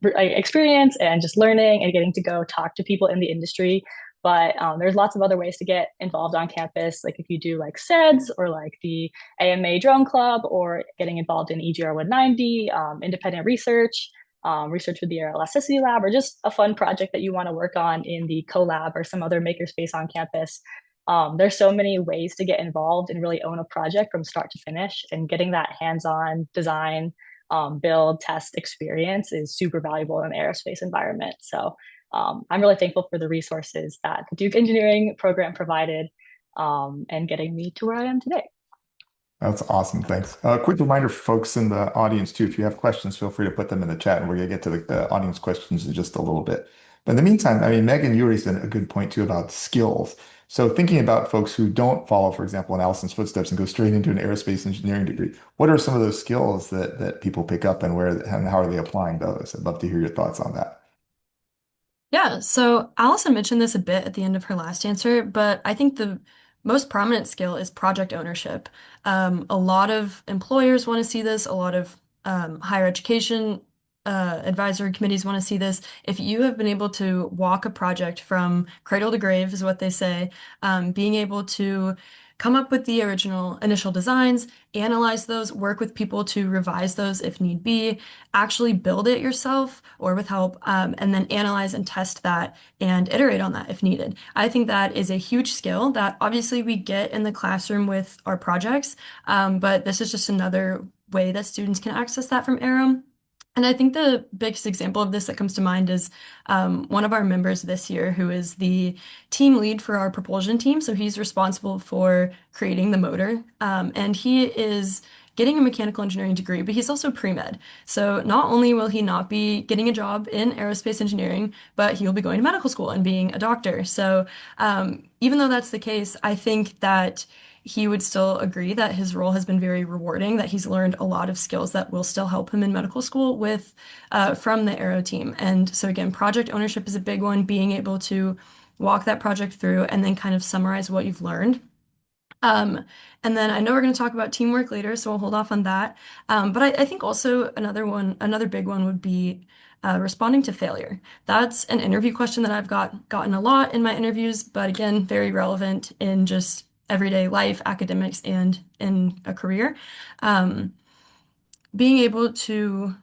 experience and just learning and getting to go talk to people in the industry. But there's lots of other ways to get involved on campus, like if you do like SEDS or like the AMA Drone Club or getting involved in EGR 190, independent research, research with the Aeroelasticity Lab, or just a fun project that you want to work on in the collab or some other makerspace on campus. There's so many ways to get involved and really own a project from start to finish, and getting that hands-on design, build, test experience is super valuable in an aerospace environment. So I'm really thankful for the resources that the Duke Engineering program provided and getting me to where I am today. That's awesome. Thanks. Quick reminder for folks in the audience too, if you have questions, feel free to put them in the chat and we're going to get to the audience questions in just a little bit. But in the meantime, I mean, Megan, you raised a good point too about skills. So thinking about folks who don't follow, for example, in Allison's footsteps and go straight into an aerospace engineering degree, what are some of those skills that people pick up and how are they applying those? I'd love to hear your thoughts on that. Yeah, so Allison mentioned this a bit at the end of her last answer, but I think the most prominent skill is project ownership. A lot of employers want to see this, a lot of higher education advisory committees want to see this. If you have been able to walk a project from cradle to grave, is what they say, being able to come up with the original initial designs, analyze those, work with people to revise those if need be, actually build it yourself or with help, and then analyze and test that and iterate on that if needed. I think that is a huge skill that obviously we get in the classroom with our projects, but this is just another way that students can access that from AERO. And I think the biggest example of this that comes to mind is one of our members this year who is the team lead for our propulsion team. So he's responsible for creating the motor. And he is getting a mechanical engineering degree, but he's also pre-med. So not only will he not be getting a job in aerospace engineering, but he'll be going to medical school and being a doctor. So even though that's the case, I think that he would still agree that his role has been very rewarding, that he's learned a lot of skills that will still help him in medical school with from the AERO team. And so again, project ownership is a big one, being able to walk that project through and then kind of summarize what you've learned. And then I know we're going to talk about teamwork later, so we'll hold off on that. But I think also another big one would be responding to failure. That's an interview question that I've gotten a lot in my interviews, but again, very relevant in just everyday life, academics, and in a career. Being able to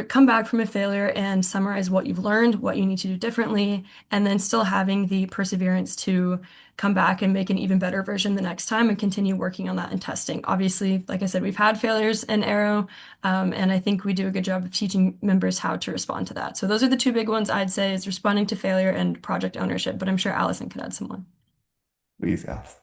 come back from a failure and summarize what you've learned, what you need to do differently, and then still having the perseverance to come back and make an even better version the next time and continue working on that and testing. Obviously, like I said, we've had failures in AERO, and I think we do a good job of teaching members how to respond to that. So those are the two big ones I'd say is responding to failure and project ownership, but I'm sure Allison could add some more. Please, Alice.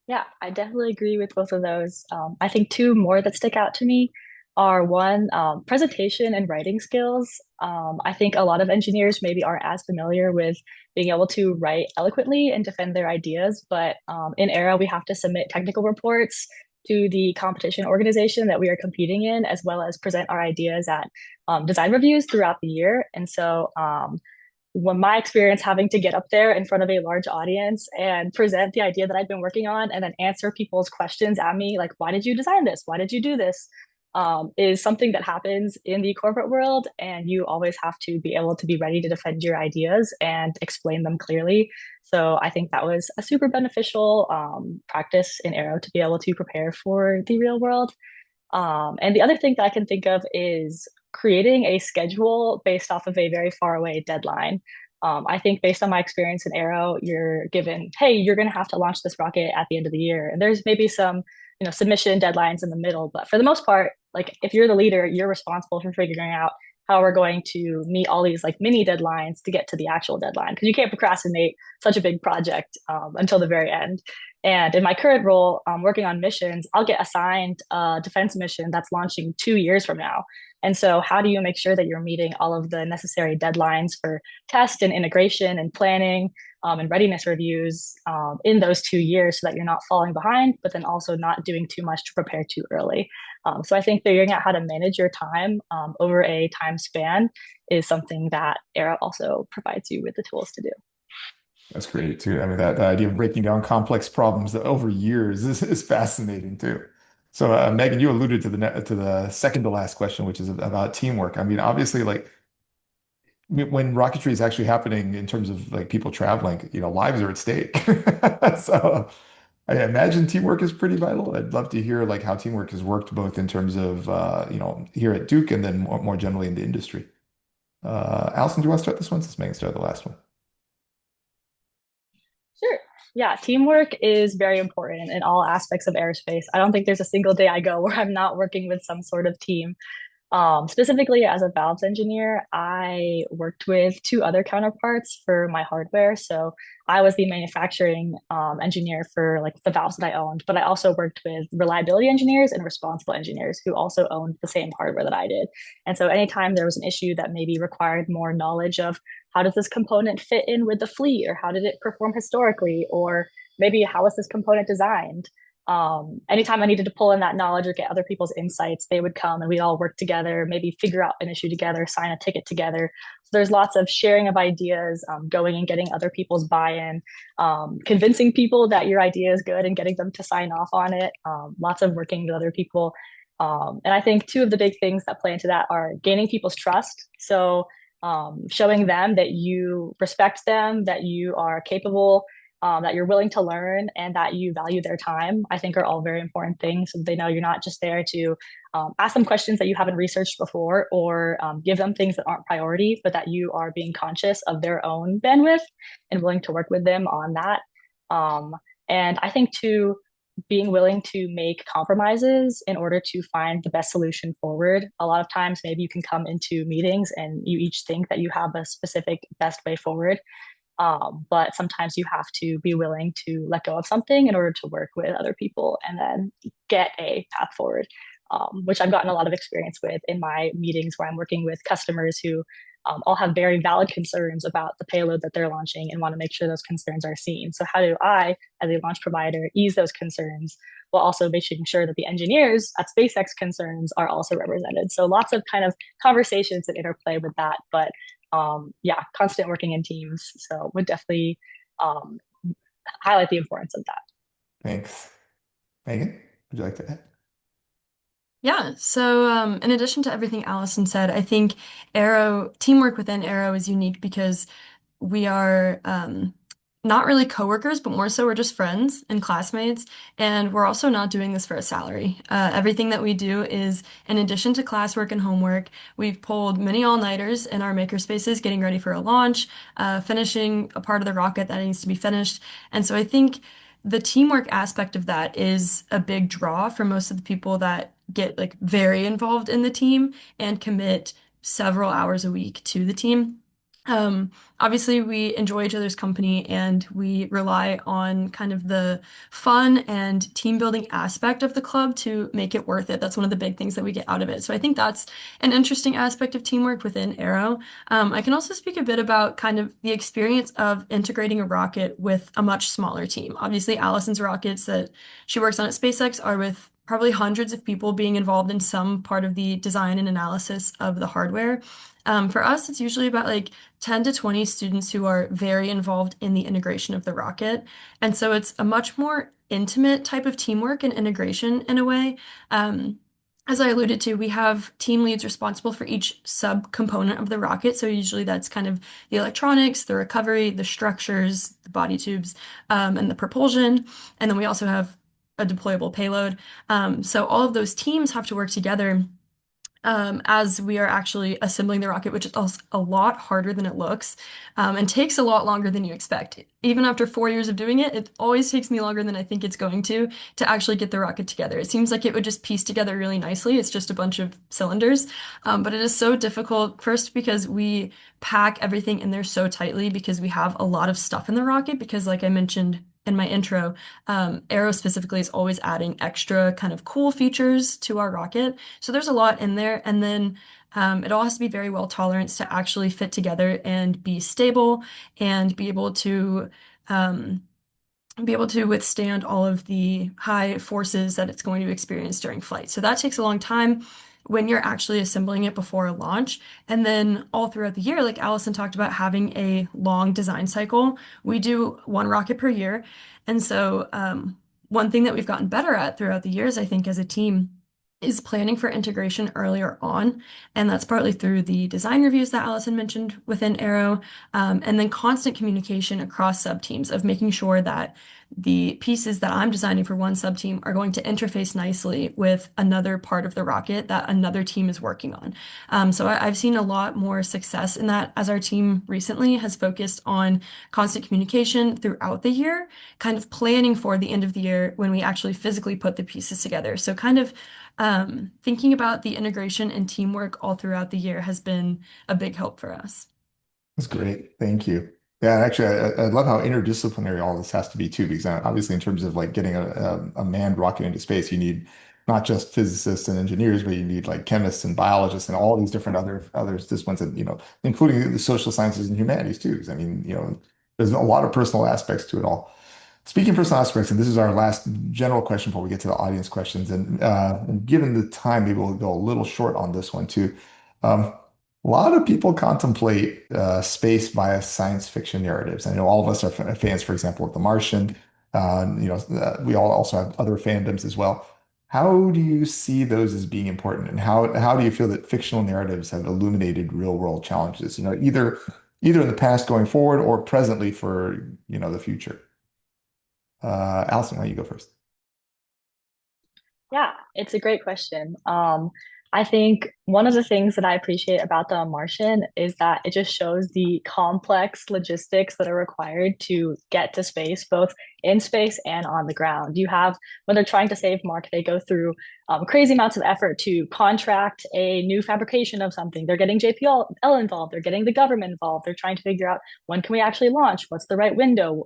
Yeah, I definitely agree with both of those. I think two more that stick out to me are one, presentation and writing skills. I think a lot of engineers maybe aren't as familiar with being able to write eloquently and defend their ideas, but in AERO, we have to submit technical reports to the competition organization that we are competing in, as well as present our ideas at design reviews throughout the year. And so when my experience having to get up there in front of a large audience and present the idea that I've been working on and then answer people's questions at me, like, why did you design this? Why did you do this? Is something that happens in the corporate world. And you always have to be able to be ready to defend your ideas and explain them clearly. So I think that was a super beneficial practice in AERO to be able to prepare for the real world. And the other thing that I can think of is creating a schedule based off of a very far away deadline. I think based on my experience in AERO, you're given, hey, you're going to have to launch this rocket at the end of the year. And there's maybe some, submission deadlines in the middle. But for the most part, like if you're the leader, you're responsible for figuring out how we're going to meet all these like mini deadlines to get to the actual deadline. Because you can't procrastinate such a big project until the very end. And in my current role, working on missions, I'll get assigned a defense mission that's launching 2 years from now. And so how do you make sure that you're meeting all of the necessary deadlines for test and integration and planning and readiness reviews in those 2 years so that you're not falling behind, but then also not doing too much to prepare too early. So I think figuring out how to manage your time over a time span is something that AERO also provides you with the tools to do. That's great too. I mean, that idea of breaking down complex problems over years is fascinating too. So, Megan, you alluded to the second to last question, which is about teamwork. I mean, obviously, like when rocketry is actually happening in terms of like people traveling, lives are at stake. So, I imagine teamwork is pretty vital. I'd love to hear like how teamwork has worked both in terms of here at Duke and then more generally in the industry. Allison, do you want to start this one since Megan started the last one? Sure. Yeah, teamwork is very important in all aspects of aerospace. I don't think there's a single day I go where I'm not working with some sort of team. Specifically, as a valves engineer, I worked with two other counterparts for my hardware. So I was the manufacturing engineer for like the valves that I owned, but I also worked with reliability engineers and responsible engineers who also owned the same hardware that I did. And so anytime there was an issue that maybe required more knowledge of how does this component fit in with the fleet, or how did it perform historically, or maybe how was this component designed? Anytime I needed to pull in that knowledge or get other people's insights, they would come and we'd all work together, maybe figure out an issue together, sign a ticket together. So there's lots of sharing of ideas, going and getting other people's buy-in, convincing people that your idea is good and getting them to sign off on it. Lots of working with other people. And I think two of the big things that play into that are gaining people's trust. So showing them that you respect them, that you are capable, that you're willing to learn, and that you value their time, I think are all very important things. So they know you're not just there to ask them questions that you haven't researched before, or give them things that aren't priority, but that you are being conscious of their own bandwidth and willing to work with them on that. And I think too, being willing to make compromises in order to find the best solution forward. A lot of times, maybe you can come into meetings and you each think that you have a specific best way forward. But sometimes you have to be willing to let go of something in order to work with other people and then get a path forward, which I've gotten a lot of experience with in my meetings where I'm working with customers who all have very valid concerns about the payload that they're launching and want to make sure those concerns are seen. So how do I, as a launch provider, ease those concerns while also making sure that the engineers at SpaceX concerns are also represented? So lots of kind of conversations that interplay with that. But yeah, constant working in teams. So would definitely highlight the importance of that. Thanks. Megan, would you like to add? Yeah, so in addition to everything Allison said, I think AERO teamwork within AERO is unique because we are not really coworkers, but more so we're just friends and classmates, and we're also not doing this for a salary. Everything that we do is in addition to classwork and homework. We've pulled many all-nighters in our maker spaces, getting ready for a launch, finishing a part of the rocket that needs to be finished, and so I think the teamwork aspect of that is a big draw for most of the people that get like very involved in the team and commit several hours a week to the team. Obviously, we enjoy each other's company and we rely on kind of the fun and team building aspect of the club to make it worth it. That's one of the big things that we get out of it. So I think that's an interesting aspect of teamwork within AERO. I can also speak a bit about kind of the experience of integrating a rocket with a much smaller team. Obviously, Allison's rockets that she works on at SpaceX are with probably hundreds of people being involved in some part of the design and analysis of the hardware. For us, it's usually about like 10 to 20 students who are very involved in the integration of the rocket. And so it's a much more intimate type of teamwork and integration in a way. As I alluded to, we have team leads responsible for each subcomponent of the rocket. So usually that's kind of the electronics, the recovery, the structures, the body tubes, and the propulsion. And then we also have a deployable payload. So all of those teams have to work together as we are actually assembling the rocket, which is a lot harder than it looks, and takes a lot longer than you expect. Even after 4 years of doing it, it always takes me longer than I think it's going to actually get the rocket together. It seems like it would just piece together really nicely. It's just a bunch of cylinders, but it is so difficult, first because we pack everything in there so tightly because we have a lot of stuff in the rocket because like I mentioned in my intro, AERO specifically is always adding extra kind of cool features to our rocket. So there's a lot in there. And then it all has to be very well toleranced to actually fit together and be stable and be able to withstand all of the high forces that it's going to experience during flight. So that takes a long time when you're actually assembling it before a launch. And then all throughout the year, like Allison talked about having a long design cycle, we do one rocket per year. And so one thing that we've gotten better at throughout the years, I think, as a team, is planning for integration earlier on. And that's partly through the design reviews that Allison mentioned within AERO, and then constant communication across sub-teams of making sure that the pieces that I'm designing for one sub-team are going to interface nicely with another part of the rocket that another team is working on. So I've seen a lot more success in that as our team recently has focused on constant communication throughout the year, kind of planning for the end of the year when we actually physically put the pieces together. So kind of thinking about the integration and teamwork all throughout the year has been a big help for us. That's great. Thank you. Yeah, actually, I love how interdisciplinary all this has to be too, because obviously, in terms of like getting a manned rocket into space, you need not just physicists and engineers, but you need like chemists and biologists and all these different other disciplines, and including the social sciences and humanities too. Because I mean, there's a lot of personal aspects to it all. Speaking of personal aspects, and this is our last general question before we get to the audience questions, and given the time, maybe we'll go a little short on this one too. A lot of people contemplate space via science fiction narratives. I know all of us are fans, for example, of The Martian. We all also have other fandoms as well. How do you see those as being important, and how do you feel that fictional narratives have illuminated real world challenges? Either in the past going forward or presently for the future. Allison, why don't you go first? Yeah, it's a great question. I think one of the things that I appreciate about The Martian is that it just shows the complex logistics that are required to get to space, both in space and on the ground. When they're trying to save Mark, they go through crazy amounts of effort to contract a new fabrication of something. They're getting JPL involved. They're getting the government involved. They're trying to figure out when can we actually launch? What's the right window?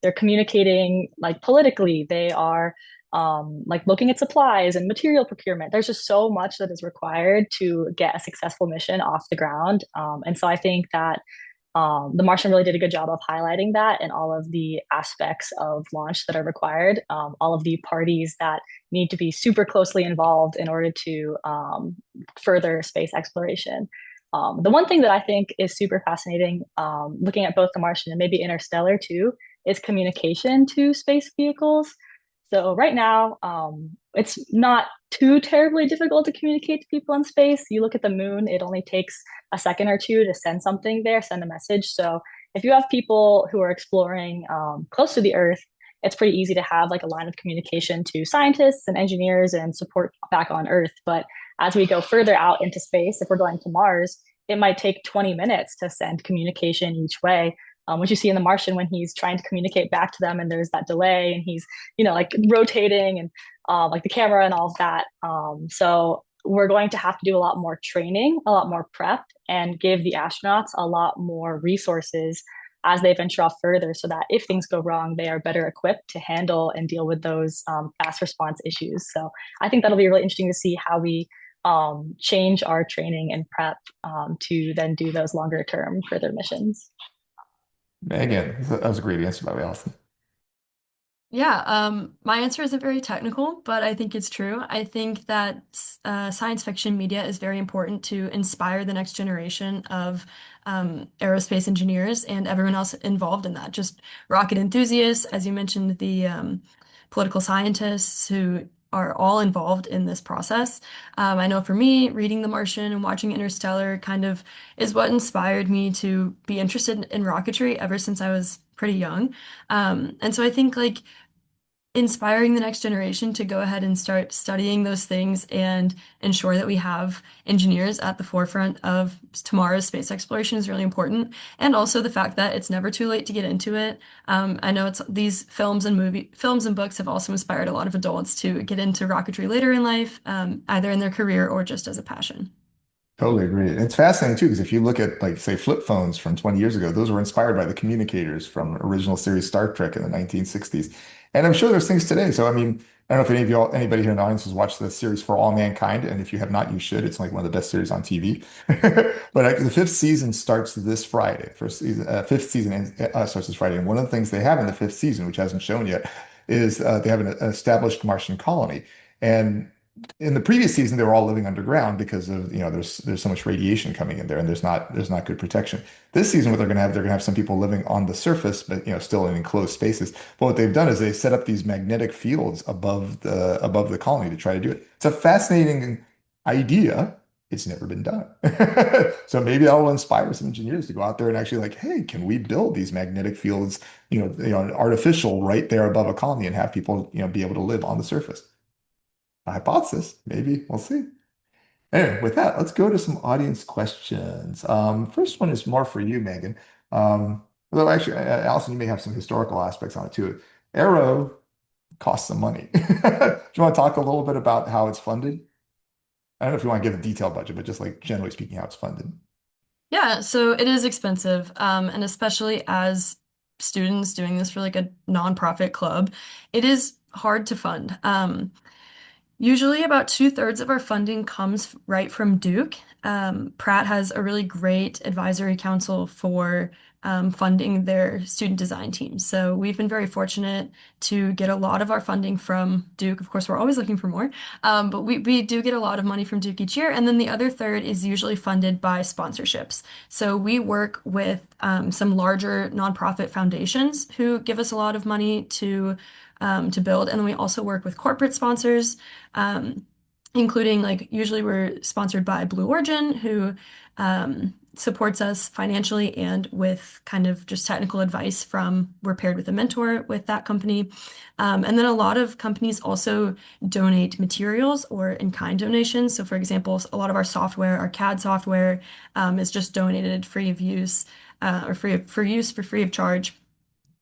They're communicating like politically. They are like looking at supplies and material procurement. There's just so much that is required to get a successful mission off the ground. And so I think that The Martian really did a good job of highlighting that and all of the aspects of launch that are required, all of the parties that need to be super closely involved in order to further space exploration. The one thing that I think is super fascinating, looking at both The Martian and maybe Interstellar too, is communication to space vehicles. So right now, it's not too terribly difficult to communicate to people in space. You look at the moon, it only takes a second or two to send something there, send a message. So if you have people who are exploring close to the Earth, it's pretty easy to have like a line of communication to scientists and engineers and support back on Earth. But as we go further out into space, if we're going to Mars, it might take 20 minutes to send communication each way. What you see in The Martian when he's trying to communicate back to them and there's that delay and he's, like rotating and like the camera and all of that. So we're going to have to do a lot more training, a lot more prep, and give the astronauts a lot more resources as they venture off further so that if things go wrong, they are better equipped to handle and deal with those fast response issues. So I think that'll be really interesting to see how we change our training and prep to then do those longer term further missions. Megan, that was a great answer by the way, Allison. Yeah, my answer isn't very technical, but I think it's true. I think that science fiction media is very important to inspire the next generation of aerospace engineers and everyone else involved in that. Just rocket enthusiasts, as you mentioned, the political scientists who are all involved in this process. I know for me, reading The Martian and watching Interstellar kind of is what inspired me to be interested in rocketry ever since I was pretty young. And so I think like inspiring the next generation to go ahead and start studying those things and ensure that we have engineers at the forefront of tomorrow's space exploration is really important. And also the fact that it's never too late to get into it. I know it's these films and books have also inspired a lot of adults to get into rocketry later in life, either in their career or just as a passion. Totally agree. And it's fascinating too, because if you look at like say flip phones from 20 years ago, those were inspired by the communicators from original series Star Trek in the 1960s. And I'm sure there's things today. So I mean, I don't know if any of y'all, anybody here in the audience has watched the series For All Mankind, and if you have not, you should. It's like one of the best series on TV. But the fifth season starts this Friday. Fifth season starts this Friday, and one of the things they have in the fifth season, which hasn't shown yet, is they have an established Martian colony. And in the previous season they were all living underground because of there's so much radiation coming in there and there's not good protection. This season what they're going to have some people living on the surface but still in enclosed spaces. But what they've done is they set up these magnetic fields above the colony to try to do it. It's a fascinating idea. It's never been done. So maybe that will inspire some engineers to go out there and actually like, hey, can we build these magnetic fields artificial right there above a colony and have people be able to live on the surface. A hypothesis. Maybe we'll see. Anyway, with that, let's go to some audience questions. First one is more for you, Megan. Although actually, Allison, you may have some historical aspects on it too. AERO costs some money. Do you want to talk a little bit about how it's funded? I don't know if you want to give a detailed budget, but just like generally speaking, how it's funded. Yeah, so it is expensive, and especially as students doing this for like a nonprofit club, it is hard to fund. Usually, about two-thirds of our funding comes right from Duke. Pratt has a really great advisory council for funding their student design teams. So we've been very fortunate to get a lot of our funding from Duke. Of course, we're always looking for more, but we do get a lot of money from Duke each year. And then the other third is usually funded by sponsorships. So we work with some larger nonprofit foundations who give us a lot of money to build. And then we also work with corporate sponsors, including like usually we're sponsored by Blue Origin, who supports us financially and with kind of just technical advice from we're paired with a mentor with that company. And then a lot of companies also donate materials or in-kind donations. So for example, a lot of our software, our CAD software, is just donated free of use or free of charge.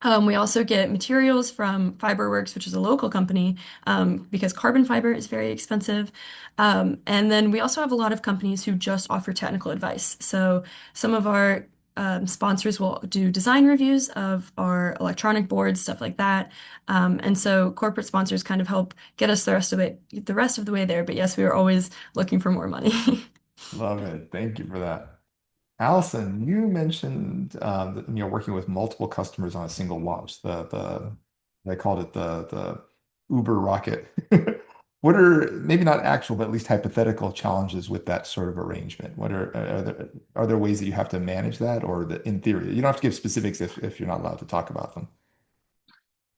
We also get materials from Fiberworks, which is a local company, because carbon fiber is very expensive. And then we also have a lot of companies who just offer technical advice. So some of our sponsors will do design reviews of our electronic boards, stuff like that. And so corporate sponsors kind of help get us the rest of the way there. But yes, we are always looking for more money. Love it. Thank you for that. Allison, you mentioned that, working with multiple customers on a single launch. They called it the Uber rocket. What are maybe not actual, but at least hypothetical challenges with that sort of arrangement? What are there ways that you have to manage that, or that in theory you don't have to give specifics if you're not allowed to talk about them?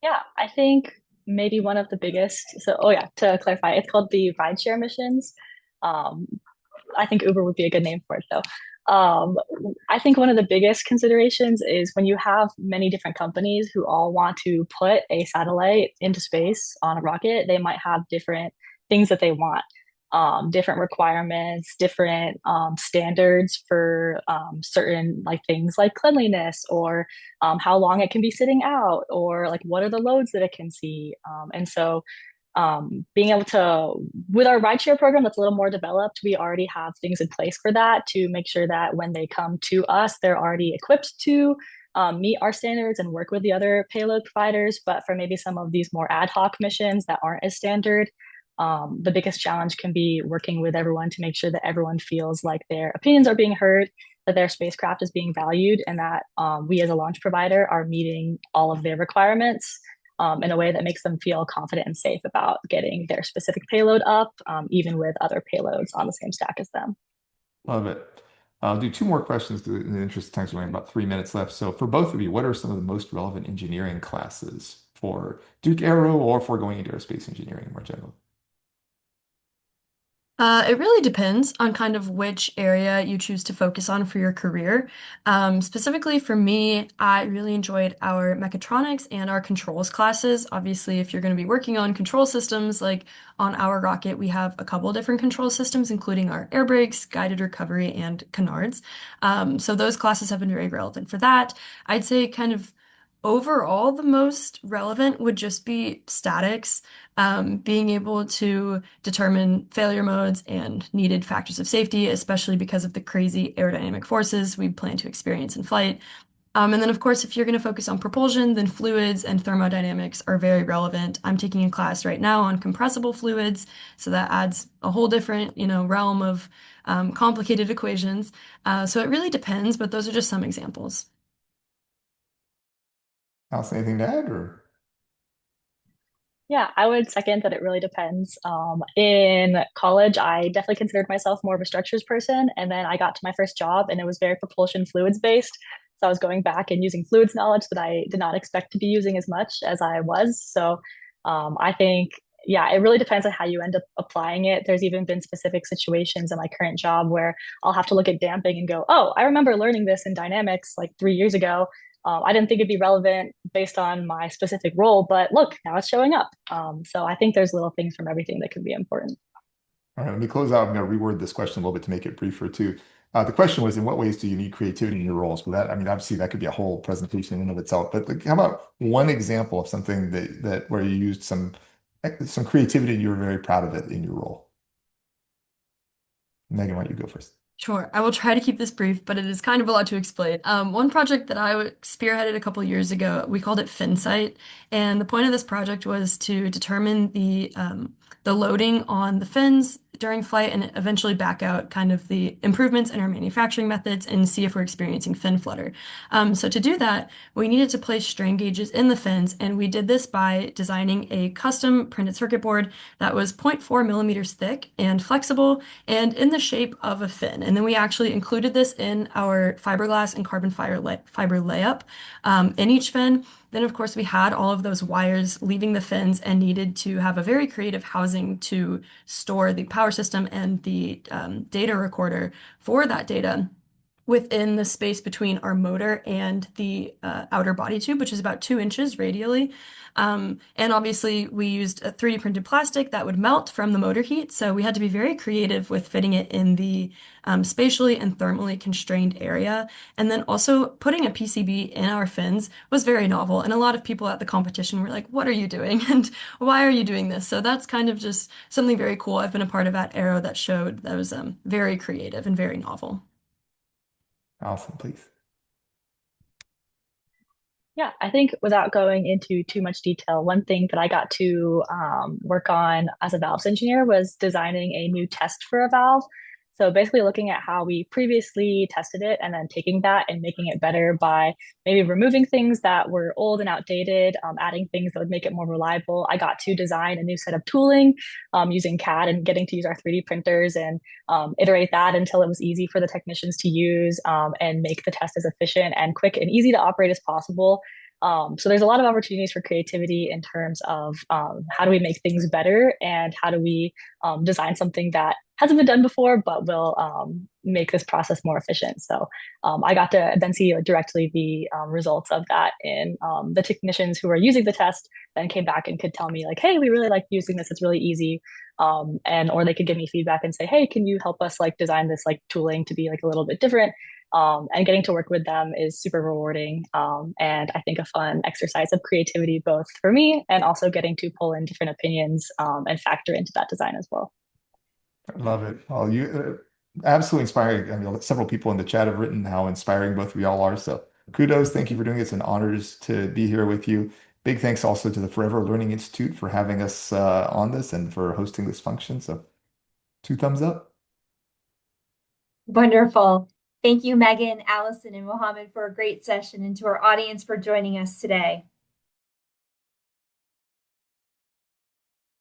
Yeah, I think maybe one of the biggest. So, oh yeah, to clarify, it's called the rideshare missions. Um, I think Uber would be a good name for it though. I think one of the biggest considerations is when you have many different companies who all want to put a satellite into space on a rocket, they might have different things that they want, different requirements, different standards for certain like things like cleanliness or how long it can be sitting out or like what are the loads that it can see. And so being able to, with our rideshare program that's a little more developed, we already have things in place for that to make sure that when they come to us, they're already equipped to meet our standards and work with the other payload providers. But for maybe some of these more ad hoc missions that aren't as standard, the biggest challenge can be working with everyone to make sure that everyone feels like their opinions are being heard, that their spacecraft is being valued, and that we as a launch provider are meeting all of their requirements in a way that makes them feel confident and safe about getting their specific payload up, even with other payloads on the same stack as them. Love it. I'll do two more questions in the interest of time. So we have about 3 minutes left. So for both of you, what are some of the most relevant engineering classes for Duke Aero or for going into aerospace engineering more generally? It really depends on kind of which area you choose to focus on for your career. Specifically for me, I really enjoyed our mechatronics and our controls classes. Obviously, if you're going to be working on control systems, like on our rocket, we have a couple different control systems, including our air brakes, guided recovery, and canards. So those classes have been very relevant for that. I'd say kind of overall, the most relevant would just be statics, being able to determine failure modes and needed factors of safety, especially because of the crazy aerodynamic forces we plan to experience in flight. And then, of course, if you're going to focus on propulsion, then fluids and thermodynamics are very relevant. I'm taking a class right now on compressible fluids, so that adds a whole different, realm of complicated equations. So it really depends, but those are just some examples. Alice, anything to add or? Yeah, I would second that it really depends. In college, I definitely considered myself more of a structures person. And then I got to my first job and it was very propulsion fluids based. So I was going back and using fluids knowledge that I did not expect to be using as much as I was. So I think, yeah, it really depends on how you end up applying it. There's even been specific situations in my current job where I'll have to look at damping and go, oh, I remember learning this in dynamics like 3 years ago. I didn't think it'd be relevant based on my specific role, but look, now it's showing up. So I think there's little things from everything that can be important. All right, let me close out. I'm going to reword this question a little bit to make it briefer too. The question was, in what ways do you need creativity in your roles? Well, that, I mean, obviously that could be a whole presentation in and of itself, but like, how about one example of something that where you used some creativity and you were very proud of it in your role? Megan, why don't you go first? Sure, I will try to keep this brief, but it is kind of a lot to explain. One project that I spearheaded a couple years ago, we called it FinSight, and the point of this project was to determine the loading on the fins during flight and eventually back out kind of the improvements in our manufacturing methods and see if we're experiencing fin flutter. So to do that, we needed to place strain gauges in the fins, and we did this by designing a custom printed circuit board that was 0.4 millimeters thick and flexible and in the shape of a fin. And then we actually included this in our fiberglass and carbon fiber layup in each fin. Then, of course, we had all of those wires leaving the fins and needed to have a very creative housing to store the power system and the data recorder for that data within the space between our motor and the outer body tube, which is about 2 inches radially. And obviously, we used a 3D printed plastic that would melt from the motor heat. So we had to be very creative with fitting it in the spatially and thermally constrained area. And then also putting a PCB in our fins was very novel. And a lot of people at the competition were like, what are you doing? And why are you doing this? So that's kind of just something very cool. I've been a part of at AERO that showed that was very creative and very novel. Allison, please. Yeah, I think without going into too much detail, one thing that I got to work on as a valves engineer was designing a new test for a valve. So basically looking at how we previously tested it and then taking that and making it better by maybe removing things that were old and outdated, adding things that would make it more reliable. I got to design a new set of tooling using CAD and getting to use our 3D printers and iterate that until it was easy for the technicians to use and make the test as efficient and quick and easy to operate as possible. So there's a lot of opportunities for creativity in terms of how do we make things better and how do we design something that hasn't been done before but will make this process more efficient. So I got to then see directly the results of that in the technicians who were using the test then came back and could tell me like, hey, we really like using this. It's really easy. And or they could give me feedback and say, hey, can you help us like design this like tooling to be like a little bit different? And getting to work with them is super rewarding. And I think a fun exercise of creativity, both for me and also getting to pull in different opinions and factor into that design as well. I love it. Oh, you absolutely inspiring. I mean, several people in the chat have written how inspiring both of y'all are. So kudos. Thank you for doing it. It's an honor to be here with you. Big thanks also to the Forever Learning Institute for having us on this and for hosting this function. So 2 thumbs up. Wonderful. Thank you, Megan, Allison, and Mohammed for a great session, and to our audience for joining us today.